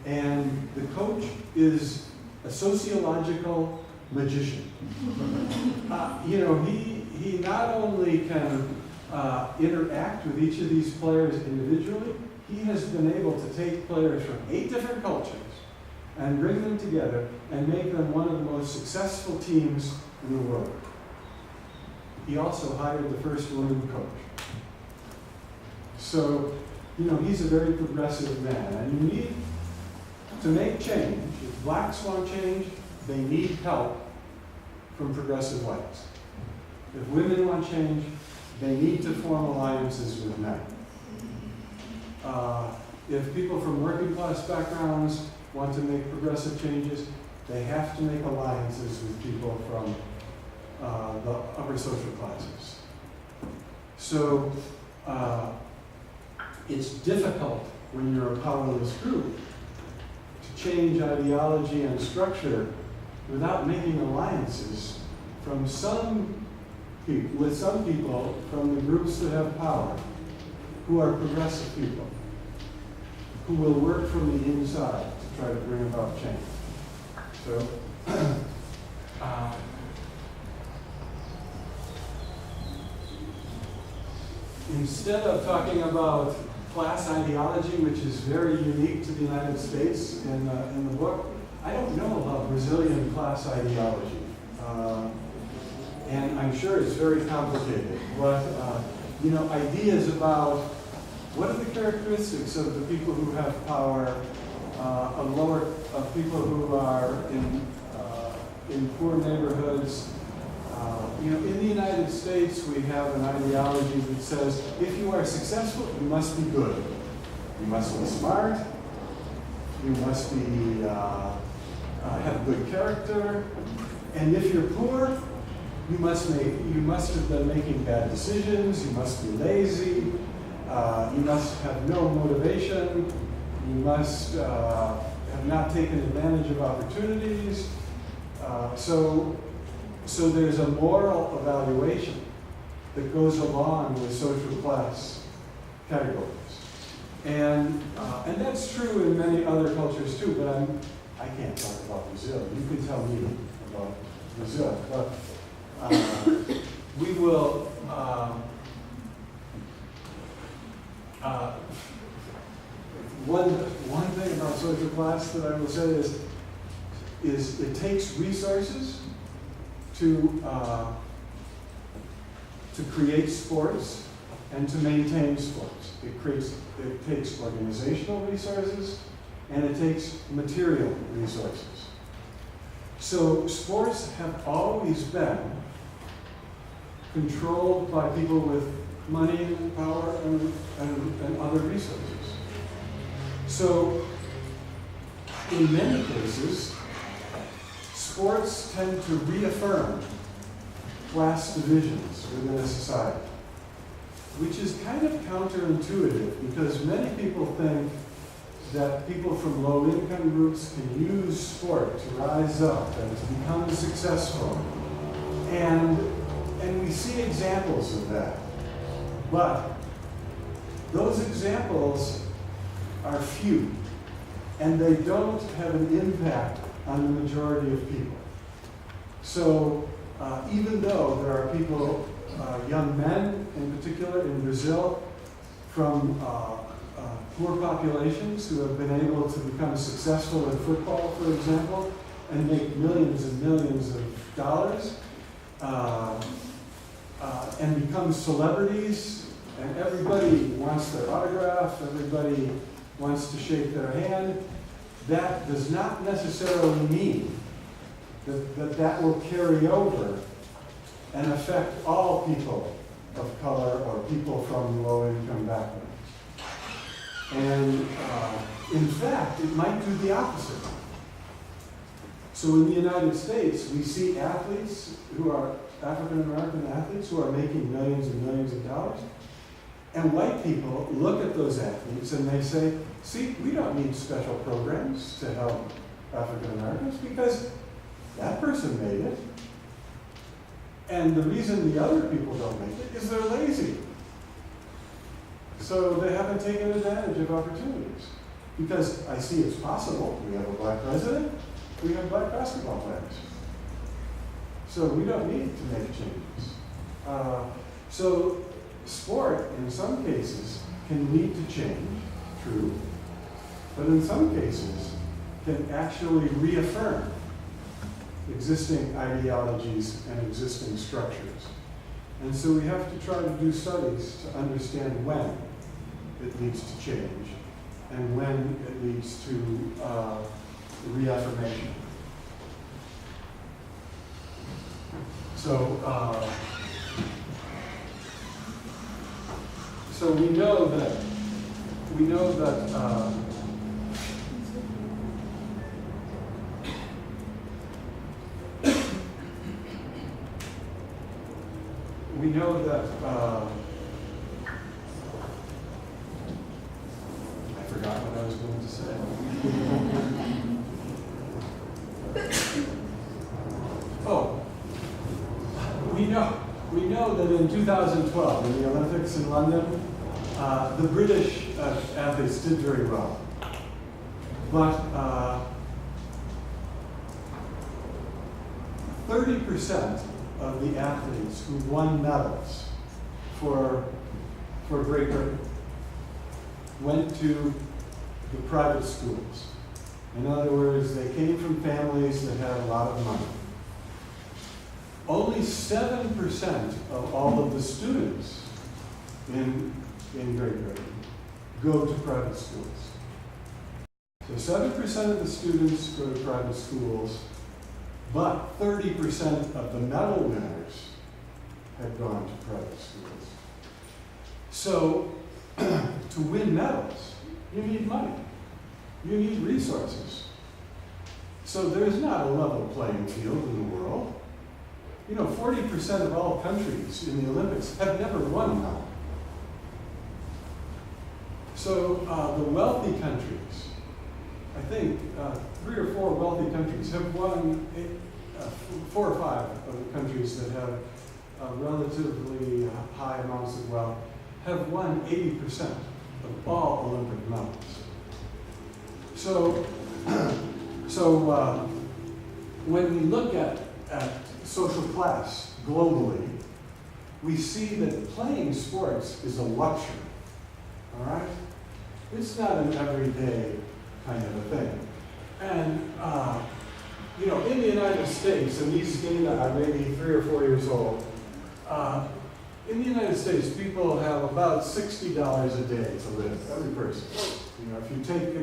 And the coach is a sociological magician. He not only can interact with each of these players individually, he has been able to take players from 8 different cultures and bring them together and make them one of the most successful teams in the world. He also hired the first woman coach. So, he's a very progressive man, and you need to make change. If blacks want change, they need help from progressive whites. If women want change, they need to form alliances with men. If people from working class backgrounds want to make progressive changes, they have to make alliances with people from the upper social classes. So it's difficult when you're a powerless group to change ideology and structure without making alliances with some people from the groups that have power, who are progressive people, who will work from the inside to try to bring about change. So, instead of talking about class ideology, which is very unique to the United States in the book, I don't know about Brazilian class ideology. And I'm sure it's very complicated. But, ideas about what are the characteristics of the people who have power, of people who are in poor neighborhoods. In the United States, we have an ideology that says, if you are successful, you must be good. You must be smart. You must be have good character. And if you're poor, you must have been making bad decisions. You must be lazy. You must have no motivation. You must have not taken advantage of opportunities. So there's a moral evaluation that goes along with social class categories. And that's true in many other cultures too, but I can't talk about Brazil. You can tell me about Brazil. But we will, one thing about social class that I will say is it takes resources to create sports and to maintain sports. It takes organizational resources and it takes material resources. So sports have always been controlled by people with money and power and other resources. So in many cases, sports tend to reaffirm class divisions within a society, which is kind of counterintuitive because many people think that people from low-income groups can use sport to rise up and to become successful. And we see examples of that. But those examples are few, and they don't have an impact on the majority of people. So even though there are people, young men in particular in Brazil, from poor populations who have been able to become successful in football, for example, and make millions and millions of dollars, and become celebrities, and everybody wants their autograph, everybody wants to shake their hand. That does not necessarily mean that will carry over and affect all people of color or people from low-income backgrounds. And in fact, it might do the opposite. So in the United States, we see athletes who are African-American athletes who are making millions and millions of dollars. And white people look at those athletes and they say, see, we don't need special programs to help African-Americans because that person made it. And the reason the other people don't make it is they're lazy. So they haven't taken advantage of opportunities. Because I see it's possible. We have a black president, we have black basketball players. So we don't need to make changes. So sport, in some cases, can lead to change, true, but in some cases can actually reaffirm existing ideologies and existing structures. And so we have to try to do studies to understand when it leads to change and when it leads to reaffirmation. So we know that we know that I forgot what I was going to say. Oh, we know that in 2012, in the Olympics in London, the British athletes did very well. But 30% of the athletes who won medals for Great Britain went to the private schools. In other words, they came from families that had a lot of money. Only 7% of all of the students in Great Britain go to private schools. So 7% of the students go to private schools, but 30% of the medal winners had gone to private schools. So to win medals, you need money. You need resources. So there's not a level playing field in the world. 40% of all countries in the Olympics have never won a medal. So the wealthy countries, I think 3 or 4 wealthy countries have won, 4 or 5 of the countries that have relatively high amounts of wealth have won 80% of all Olympic medals. So when we look at social class globally, we see that playing sports is a luxury, all right? It's not an everyday kind of a thing. And, in the United States, and these data are maybe 3 or 4 years old, in the United States, people have about $60 a day to live, every person. If you take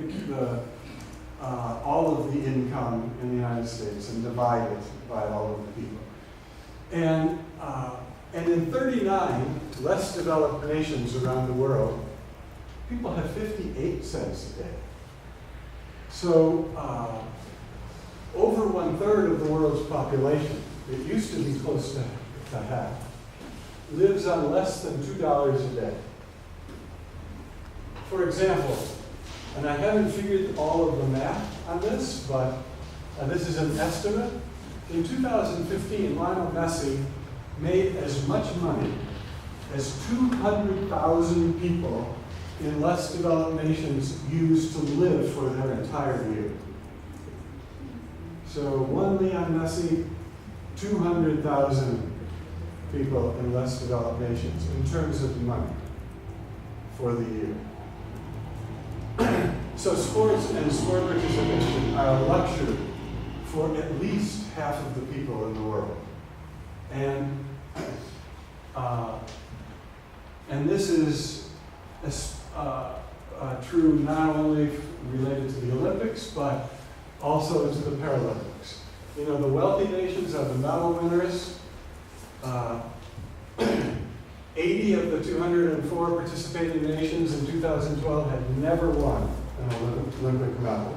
all of the income in the United States and divide it by all of the people. And in 39 less developed nations around the world, people have 58 cents a day. So over 1/3 of the world's population, it used to be close to half, lives on less than $2 a day. For example, and I haven't figured all of the math on this, but this is an estimate. In 2015, Lionel Messi made as much money as 200,000 people in less developed nations used to live for their entire year. So one Leon Messi, 200,000 people in less developed nations in terms of money for the year. So sports and sport participation are a luxury for at least half of the people in the world. And this is true not only related to the Olympics, but also to the Paralympics. You know, the wealthy nations are the medal winners. 80 of the 204 participating nations in 2012 had never won an Olympic medal.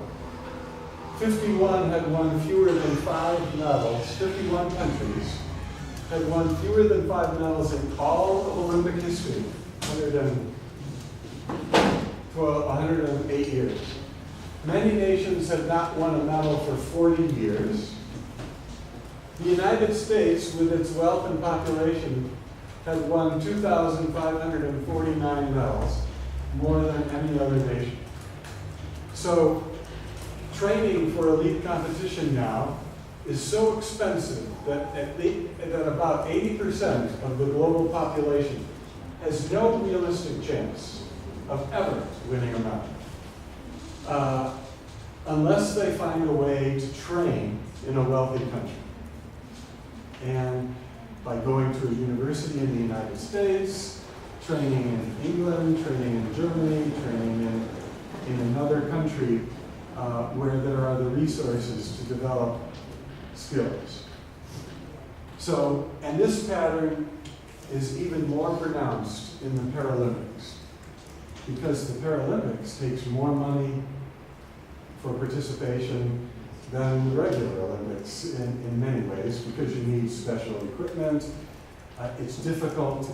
51 had won fewer than 5 medals. 51 countries had won fewer than 5 medals in all of Olympic history, 108 years. Many nations had not won a medal for 40 years. The United States, with its wealth and population, had won 2,549 medals, more than any other nation. So, training for elite competition now is so expensive that about 80% of the global population has no realistic chance of ever winning a medal, unless they find a way to train in a wealthy country. And by going to a university in the United States, training in England, training in Germany, training in another country where there are the resources to develop skills. So, and this pattern is even more pronounced in the Paralympics, because the Paralympics takes more money for participation than the regular Olympics in many ways, because you need special equipment. It's difficult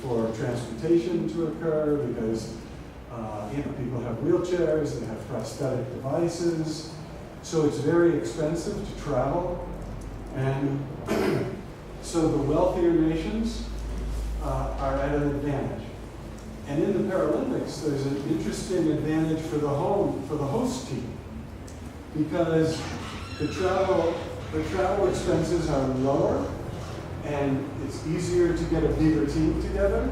for transportation to occur because people have wheelchairs, they have prosthetic devices, so it's very expensive to travel. And so the wealthier nations are at an advantage. And in the Paralympics, there's an interesting advantage for the host team, because the travel expenses are lower, and it's easier to get a bigger team together.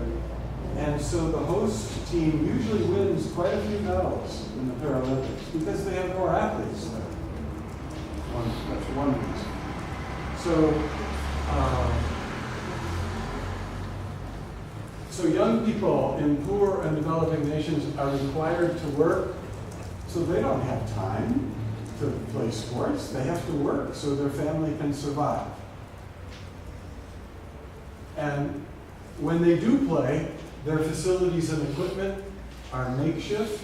And so the host team usually wins quite a few medals in the Paralympics because they have more athletes there. That's one reason. So young people in poor and developing nations are required to work, so they don't have time to play sports. They have to work so their family can survive. And when they do play, their facilities and equipment are makeshift.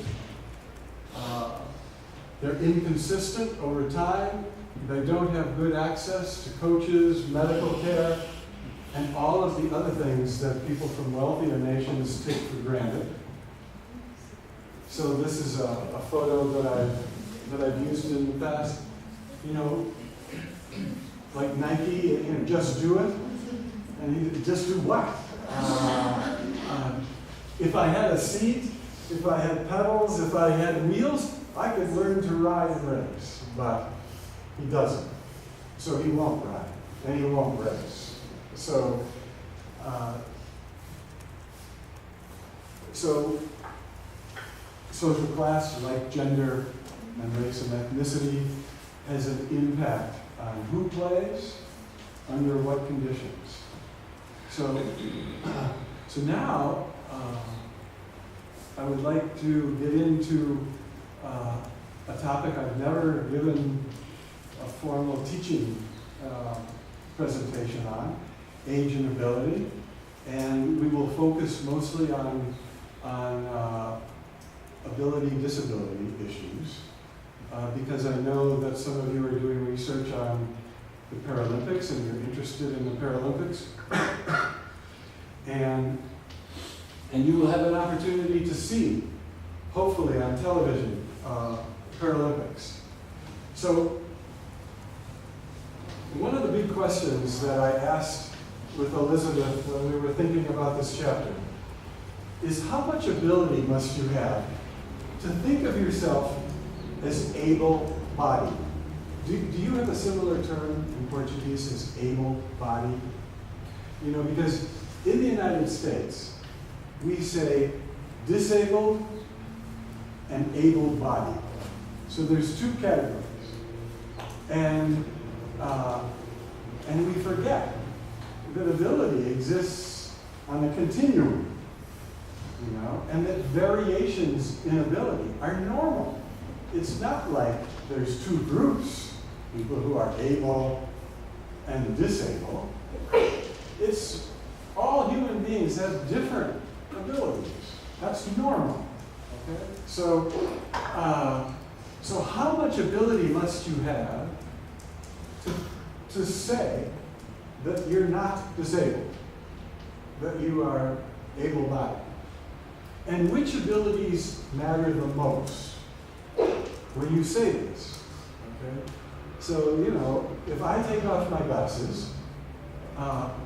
They're inconsistent over time. They don't have good access to coaches, medical care, and all of the other things that people from wealthier nations take for granted. So this is a photo that I've used in the past. You know, like Nike, just do it. And just do what? If I had a seat, if I had pedals, if I had wheels, I could learn to ride and race. But he doesn't. So he won't ride, and he won't race. So social class, like gender and race and ethnicity, has an impact on who plays, under what conditions. So now I would like to get into a topic I've never given a formal teaching presentation on, age and ability, and we will focus mostly on ability-disability issues, because I know that some of you are doing research on the Paralympics and you're interested in the Paralympics. And you will have an opportunity to see, hopefully on television, Paralympics. So one of the big questions that I asked with Elizabeth when we were thinking about this chapter is, how much ability must you have to think of yourself as able-bodied? Do you have a similar term in Portuguese as able-bodied? You know, because in the United States, we say disabled and able-bodied. So there's two categories. And we forget that ability exists on a continuum, you know, and that variations in ability are normal. It's not like there's two groups, people who are able and disabled. It's all human beings have different abilities. That's normal. Okay? So how much ability must you have to say that you're not disabled, that you are able-bodied? And which abilities matter the most when you say this? Okay? So, you know, if I take off my glasses,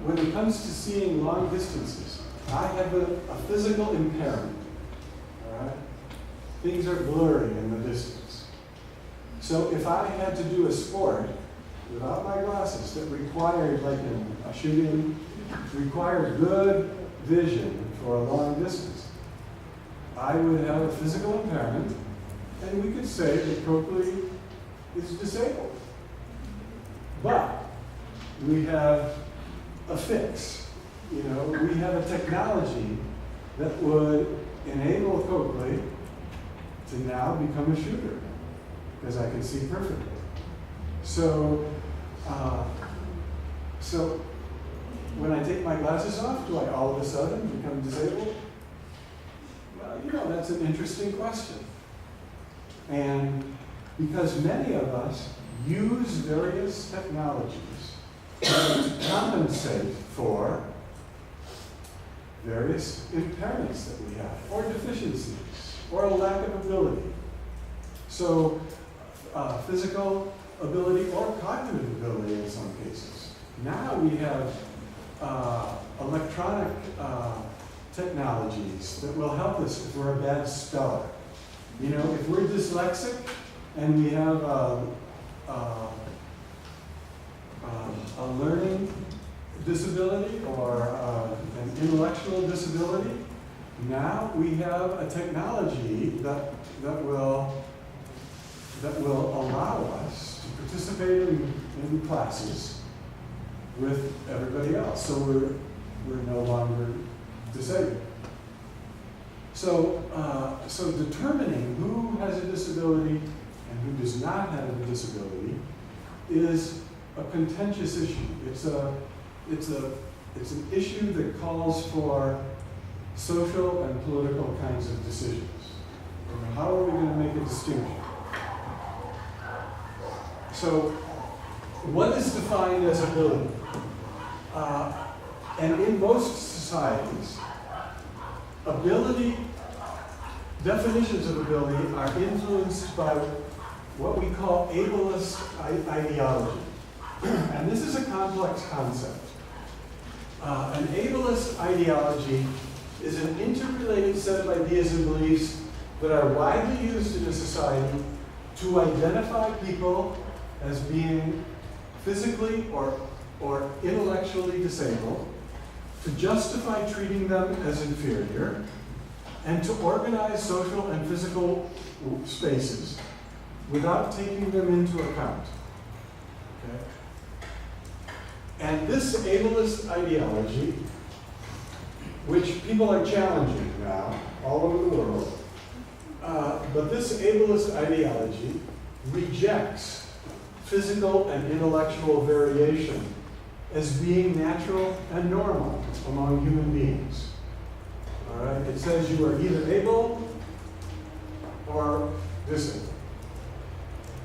when it comes to seeing long distances, I have a physical impairment. All right? Things are blurry in the distance. So if I had to do a sport without my glasses that required, like in a shooting, required good vision for a long distance, I would have a physical impairment, and we could say that Coakley is disabled. But we have a fix. You know, we have a technology that would enable Coakley to now become a shooter, because I can see perfectly. So when I take my glasses off, do I all of a sudden become disabled? Well, you know, that's an interesting question. And because many of us use various technologies to compensate for various impairments that we have, or deficiencies, or a lack of ability. So physical ability or cognitive ability in some cases. Now we have electronic technologies that will help us if we're a bad speller. You know, if we're dyslexic and we have a learning disability or an intellectual disability, now we have a technology that will allow us to participate in classes with everybody else. So we're no longer disabled. So determining who has a disability and who does not have a disability is a contentious issue. It's an issue that calls for social and political kinds of decisions. How are we going to make a distinction? So, what is defined as ability? And in most societies, definitions of ability are influenced by what we call ableist ideology. And this is a complex concept. An ableist ideology is an interrelated set of ideas and beliefs that are widely used in a society to identify people as being physically or intellectually disabled, to justify treating them as inferior, and to organize social and physical spaces without taking them into account. Okay? And this ableist ideology, which people are challenging now all over the world, but this ableist ideology rejects physical and intellectual variation as being natural and normal among human beings. All right? It says you are either able or disabled.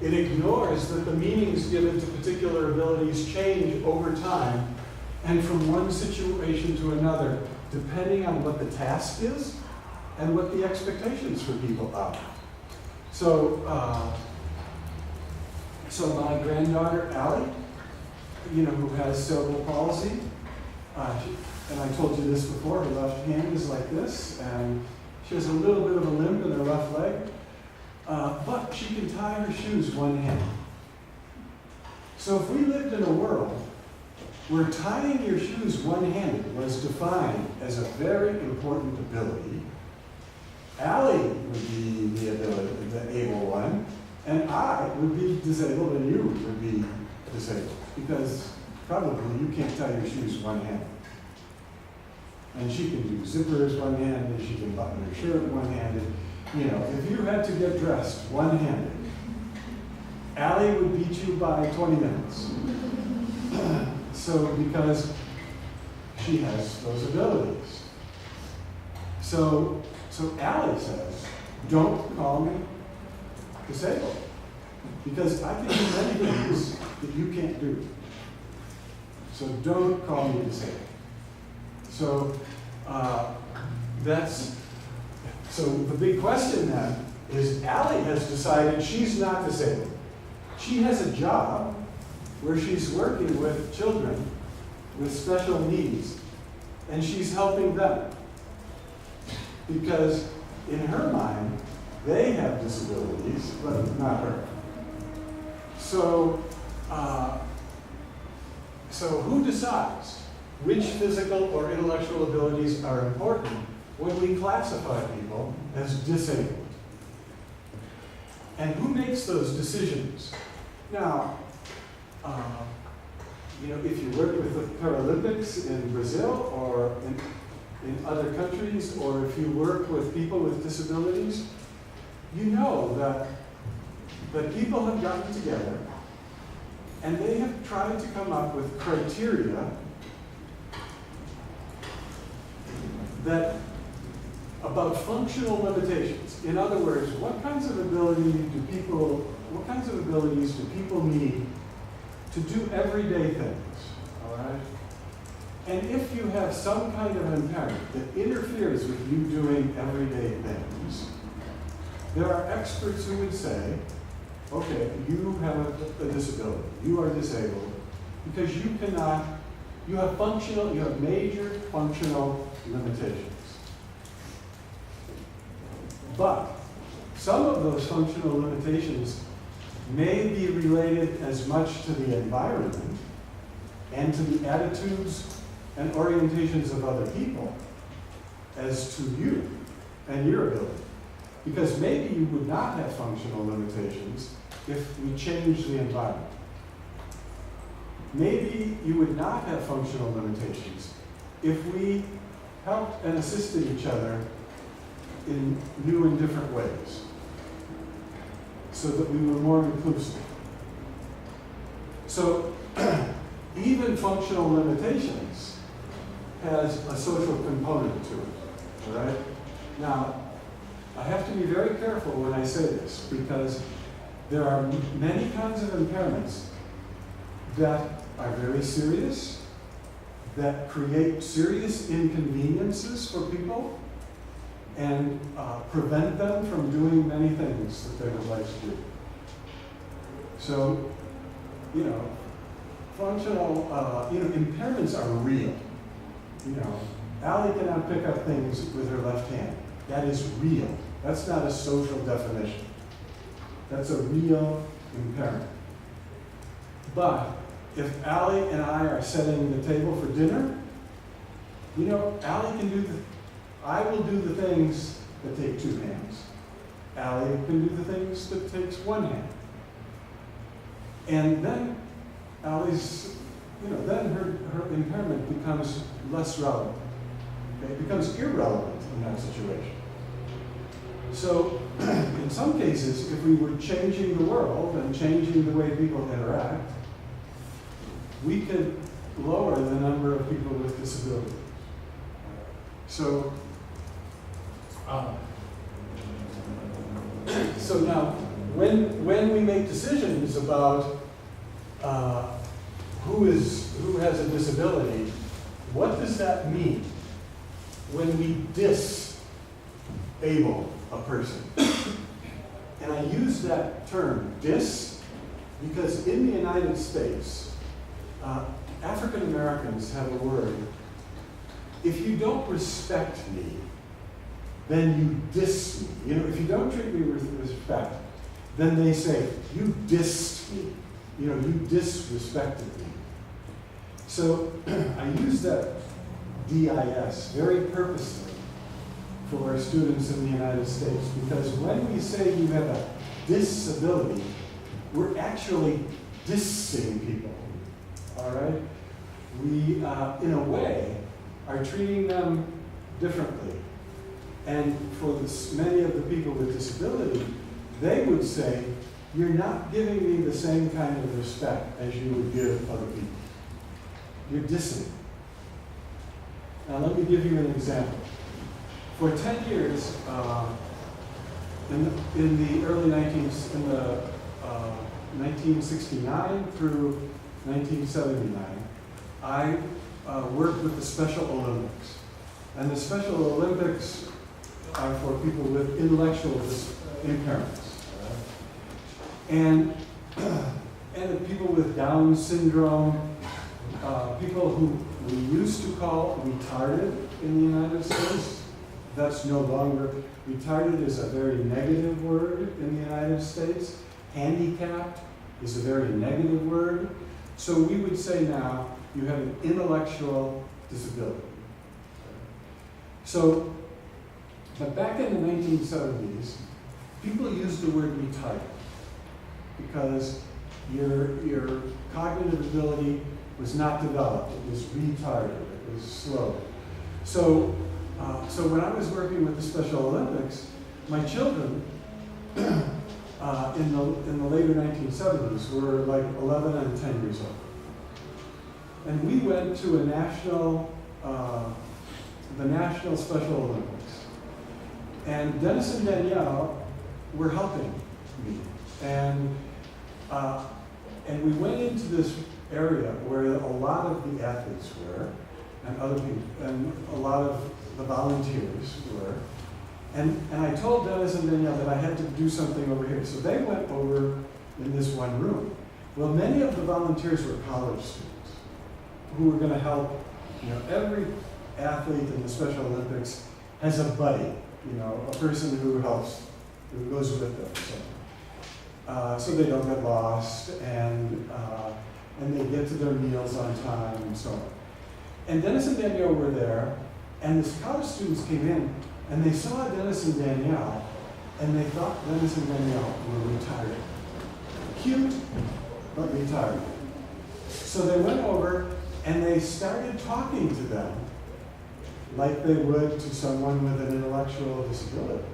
It ignores that the meanings given to particular abilities change over time and from one situation to another, depending on what the task is and what the expectations for people are. So my granddaughter, Aula, you know, who has cerebral palsy, and I told you this before, her left hand is like this, and she has a little bit of a limp in her left leg, but she can tie her shoes one hand. So if we lived in a world where tying your shoes one-handed was defined as a very important ability, Aula would be the ability would be disabled and you would be disabled because probably you can't tie your shoes one-handed. And she can do zippers one-handed, she can button her shirt one-handed. You know, if you had to get dressed one-handed, Allie would beat you by 20 minutes. So, because she has those abilities. So Allie says, don't call me disabled, because I can do many things that you can't do. So don't call me disabled. So so the big question then is Allie has decided she's not disabled. She has a job where she's working with children with special needs, and she's helping them. Because in her mind, they have disabilities, but not her. So who decides which physical or intellectual abilities are important when we classify people as disabled? And who makes those decisions? Now, you know, if you work with the Paralympics in Brazil or in other countries, or if you work with people with disabilities, you know that people have gotten together and they have tried to come up with criteria that about functional limitations. In other words, what kinds of abilities do people need to do everyday things, all right? And if you have some kind of impairment that interferes with you doing everyday things, there are experts who would say, okay, you have a disability, you are disabled, because you have major functional limitations. But some of those functional limitations may be related as much to the environment and to the attitudes and orientations of other people as to you and your ability. Because maybe you would not have functional limitations if we changed the environment. Maybe you would not have functional limitations if we helped and assisted each other in new and different ways, so that we were more inclusive. So even functional limitations has a social component to it, all right? Now, I have to be very careful when I say this, because there are many kinds of impairments that are very serious, that create serious inconveniences for people, and prevent them from doing many things that they would like to do. So, you know, functional, impairments are real. You know, Allie cannot pick up things with her left hand. That is real. That's not a social definition. That's a real impairment. But if Allie and I are setting the table for dinner, you know, I will do the things that take two hands. Allie can do the things that takes one hand. And then Allie's, then her impairment becomes less relevant. Okay? It becomes irrelevant in that situation. So in some cases, if we were changing the world and changing the way people interact, we could lower the number of people with disabilities. So now, when we make decisions about who has a disability, what does that mean when we disable a person? And I use that term, dis, because in the United States, African Americans have a word. If you don't respect me, then you diss me. If you don't treat me with respect, then they say, you dissed me. You disrespected me. So I use that DIS very purposely for our students in the United States, because when we say you have a disability, we're actually dissing people, all right? We, in a way, are treating them differently. And for many of the people with disability, they would say, you're not giving me the same kind of respect as you would give other people. You're dissing. Now let me give you an example. For 10 years, in the early 1969 through 1979, I worked with the Special Olympics. And the Special Olympics are for people with intellectual impairments. And people with Down syndrome, people who we used to call retarded in the United States. That's no longer, retarded is a very negative word in the United States. Handicapped is a very negative word. So we would say now, you have an intellectual disability. So, but back in the 1970s, people used the word retarded because your cognitive ability was not developed. It was retarded. It was slow. So when I was working with the Special Olympics, my children in the later 1970s were like 11 and 10 years old. And we went to the National Special Olympics. And Dennis and Danielle were helping me. And we went into this area where a lot of the athletes were, and other people, and a lot of the volunteers were. And I told Dennis and Danielle that I had to do something over here. So they went over in this one room. Well, many of the volunteers were college students who were going to help. You know, every athlete in the Special Olympics has a buddy, you know, a person who helps, who goes with them. So they don't get lost, and they get to their meals on time, and so on. And Dennis and Danielle were there, and the college students came in, and they saw Dennis and Danielle, and they thought Dennis and Danielle were retired. Cute, but retired. So they went over, and they started talking to them like they would to someone with an intellectual disability.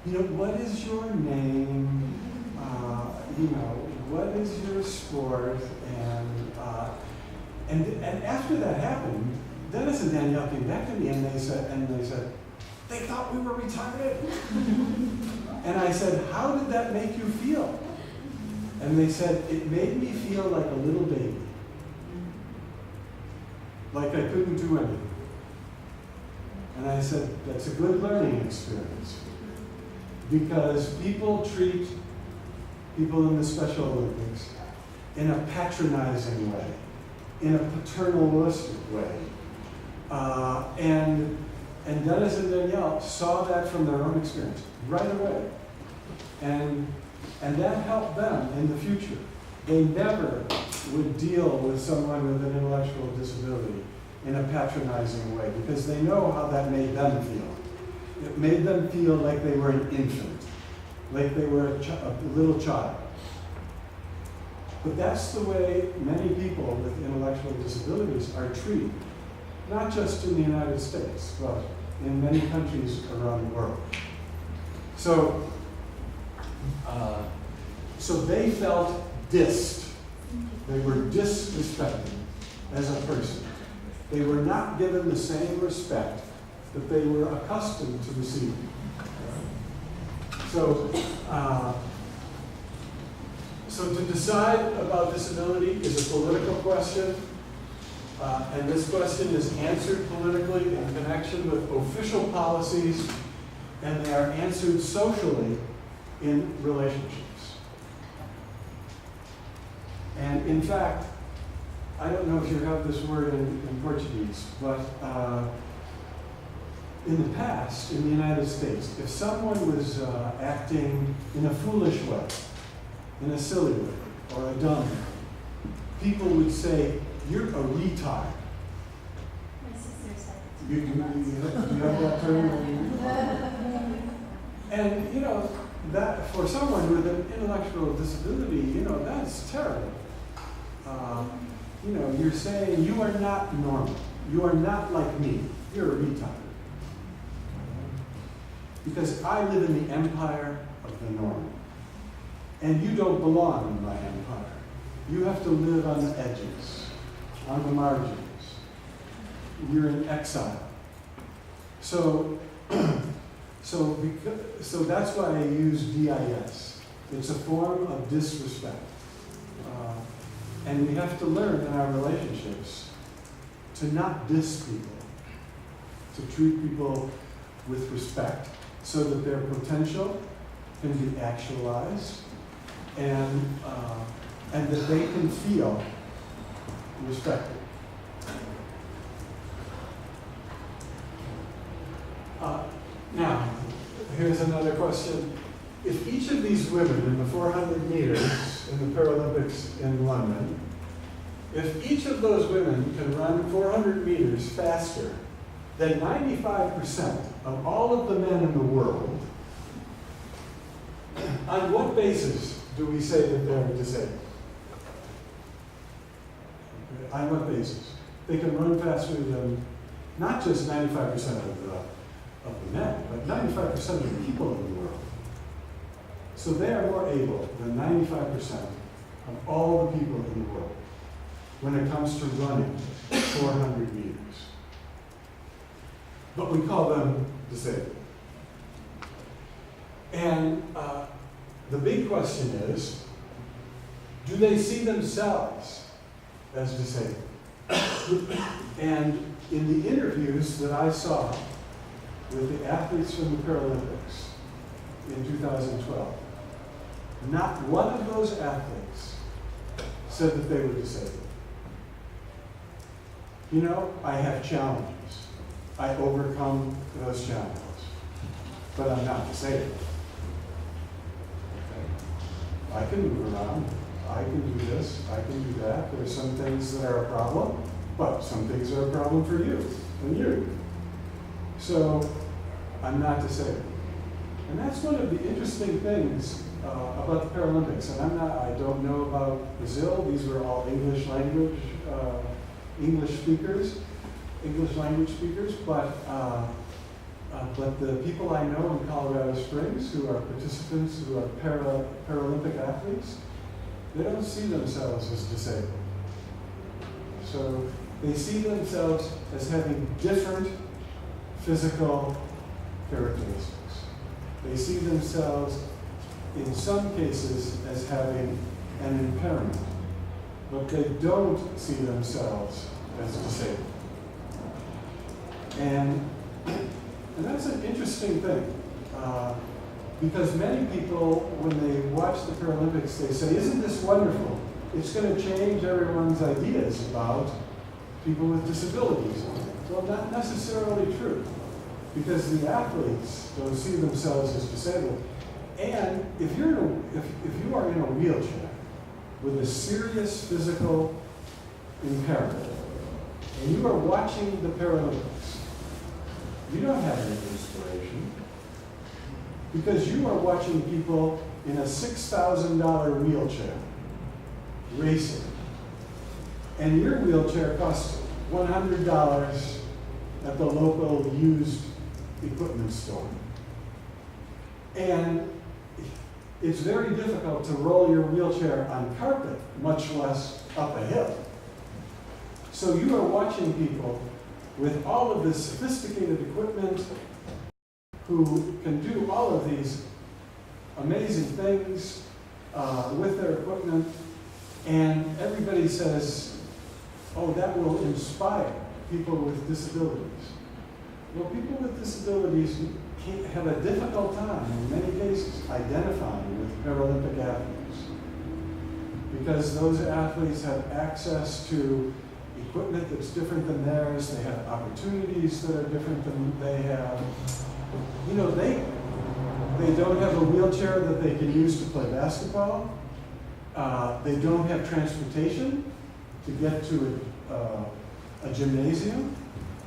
You know, what is your name? You know, what is your sport? And after that happened, Dennis and Danielle came back to me and they said, they thought we were retarded. And I said, how did that make you feel? And they said, it made me feel like a little baby. Like I couldn't do anything. And I said, that's a good learning experience. Because people treat people in the Special Olympics in a patronizing way, in a paternalistic way. And Dennis and Danielle saw that from their own experience right away. And that helped them in the future. They never would deal with someone with an intellectual disability in a patronizing way because they know how that made them feel. It made them feel like they were an infant, like they were a little child. But that's the way many people with intellectual disabilities are treated, not just in the United States, but in many countries around the world. So they felt dissed. They were disrespected as a person. They were not given the same respect that they were accustomed to receiving. So to decide about disability is a political question, and this question is answered politically in connection with official policies, and they are answered socially in relationships. And in fact, I don't know if you have this word in Portuguese, but in the past, in the United States, if someone was acting in a foolish way, in a silly way, or a dumb way, people would say, you're a retard. My sister said You have that term? And, you know, that for someone with an intellectual disability, you know, that's terrible. You know, you're saying you are not normal. You are not like me. You're a retard. Because I live in the empire of the normal. And you don't belong in my empire. You have to live on the edges, on the margins. You're in exile. So that's why I use DIS. It's a form of disrespect. And we have to learn in our relationships to not diss people, to treat people with respect so that their potential can be actualized and that they can feel respected. Now, here's another question. If each of these women in the 400 meters in the Paralympics in London, if each of those women can run 400 meters faster than 95% of all of the men in the world, on what basis do we say that they're disabled? On what basis? They can run faster than not just 95% of the men, but 95% of the people in the world. So they are more able than 95% of all the people in the world when it comes to running 400 meters. But we call them disabled. And the big question is, do they see themselves as disabled? And in the interviews that I saw with the athletes from the Paralympics in 2012, not one of those athletes said that they were disabled. You know, I have challenges. I overcome those challenges, but I'm not disabled. I can move around. I can do this. I can do that. There are some things that are a problem, but some things are a problem for you and you. So I'm not disabled. And that's one of the interesting things about the Paralympics. And I don't know about Brazil. These were all English language speakers, but the people I know in Colorado Springs who are participants, who are Paralympic athletes, they don't see themselves as disabled. So they see themselves as having different physical characteristics. They see themselves, in some cases, as having an impairment, but they don't see themselves as disabled. And that's an interesting thing, because many people, when they watch the Paralympics, they say, isn't this wonderful? It's going to change everyone's ideas about people with disabilities. Well, not necessarily true, because the athletes don't see themselves as disabled. And if you are in a wheelchair with a serious physical impairment, and you are watching the Paralympics, you don't have any inspiration, because you are watching people in a $6,000 wheelchair racing, and your wheelchair costs $100 at the local used equipment store. And it's very difficult to roll your wheelchair on carpet, much less up a hill. So you are watching people with all of this sophisticated equipment who can do all of these amazing things with their equipment, and everybody says, oh, that will inspire people with disabilities. Well, people with disabilities have a difficult time, in many cases, identifying with Paralympic athletes, because those athletes have access to equipment that's different than theirs. They have opportunities that are different than they have. You know, they don't have a wheelchair that they can use to play basketball. They don't have transportation to get to a gymnasium.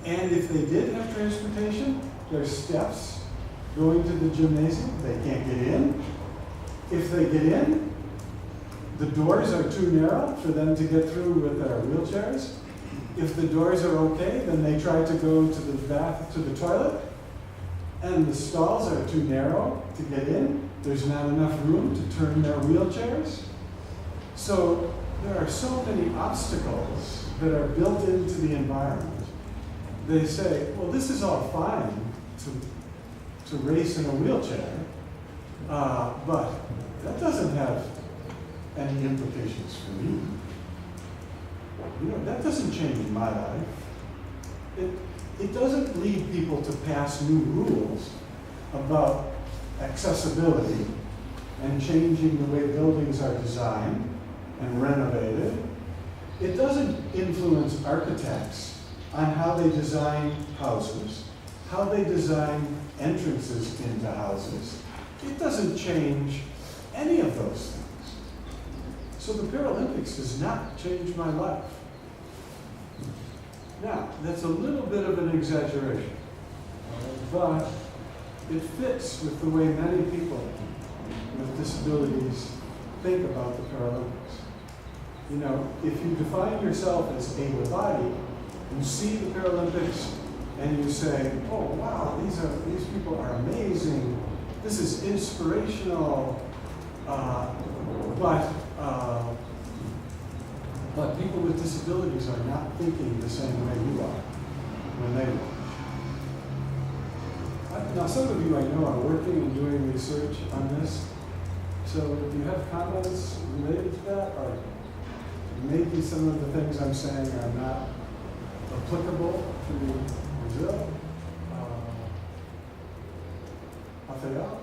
And if they did have transportation, there's steps going to the gymnasium, they can't get in. If they get in, the doors are too narrow for them to get through with their wheelchairs. If the doors are okay, then they try to go to the toilet, and the stalls are too narrow to get in. There's not enough room to turn their wheelchairs. So there are so many obstacles that are built into the environment. They say, well, this is all fine to race in a wheelchair, but that doesn't have any implications for me. That doesn't change my life. It doesn't lead people to pass new rules about accessibility and changing the way buildings are designed and renovated. It doesn't influence architects on how they design houses, how they design entrances into houses. It doesn't change any of those things. So the Paralympics does not change my life. Now, that's a little bit of an exaggeration, but it fits with the way many people with disabilities think about the Paralympics. If you define yourself as able-bodied, you see the Paralympics and you say, oh wow, these people are amazing, this is inspirational, but people with disabilities are not thinking the same way you are when they watch. Now, some of you I know are working and doing research on this, so if you have comments related to that, or maybe some of the things I'm saying are not applicable to Brazil, Rafael,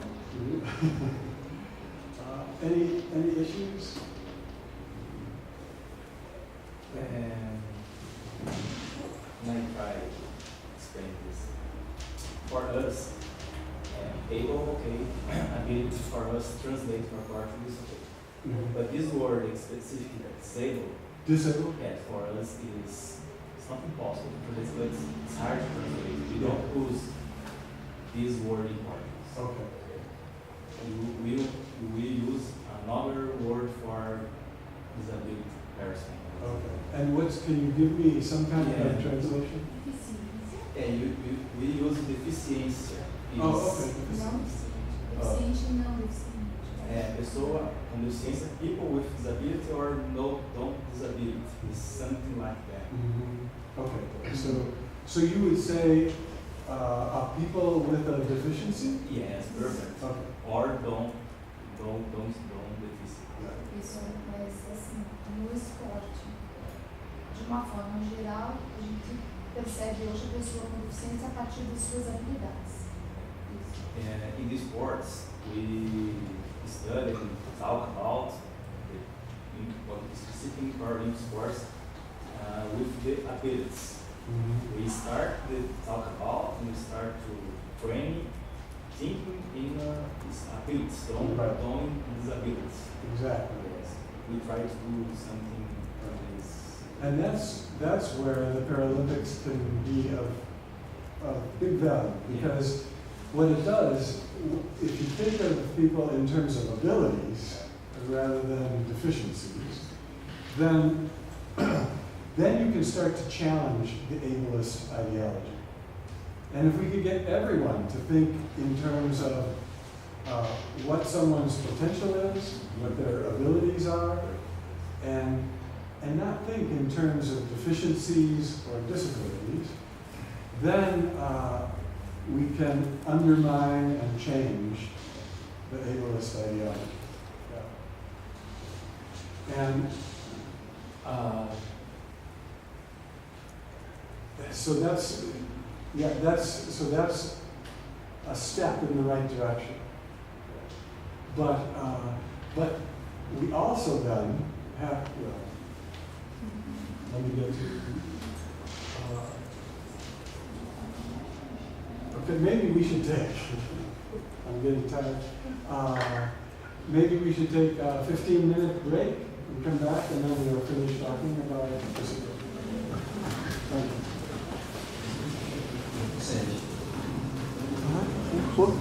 any issues? Can I try to explain this? For us, able, okay, ability for us translate from Portuguese, okay. Mm-hmm. But this word specifically, disabled, Disabled? yeah, for us it's not impossible to translate, but it's hard to translate. We don't use this word in Portuguese. Okay. We use another word for disability person. Okay. And can you give me some kind of translation? Yeah, we use deficiência. Oh, okay. Deficiente não deficiente. Pessoa com deficiência, people with disability or don't disability, is something like that. Mm-hmm. Okay. So you would say people with a deficiency? Yes, perfect. Okay. Or don't deficiency. Isso, mas assim, no esporte, de uma forma geral, a gente percebe hoje a pessoa com deficiência a partir das suas habilidades. In the sports, we study and talk about what is specific for in sports with the abilities. Mm-hmm. We start to talk about and we start to train thinking in these abilities, doing these abilities. Exactly. Yes. We try to do something from this. And that's where the Paralympics can be of big value, because what it does, if you think of people in terms of abilities rather than deficiencies, then you can start to challenge the ableist ideology. And if we could get everyone to think in terms of what someone's potential is, what their abilities are, and not think in terms of deficiencies or disabilities, then we can undermine and change the ableist ideology. Yeah. And so that's a step in the right direction. But we also then have, let me get to, okay, maybe we should take, I'm getting tired, maybe we should take a 15-minute break and come back, and then we'll finish talking about this. Thank you. Sérgio. tiempo.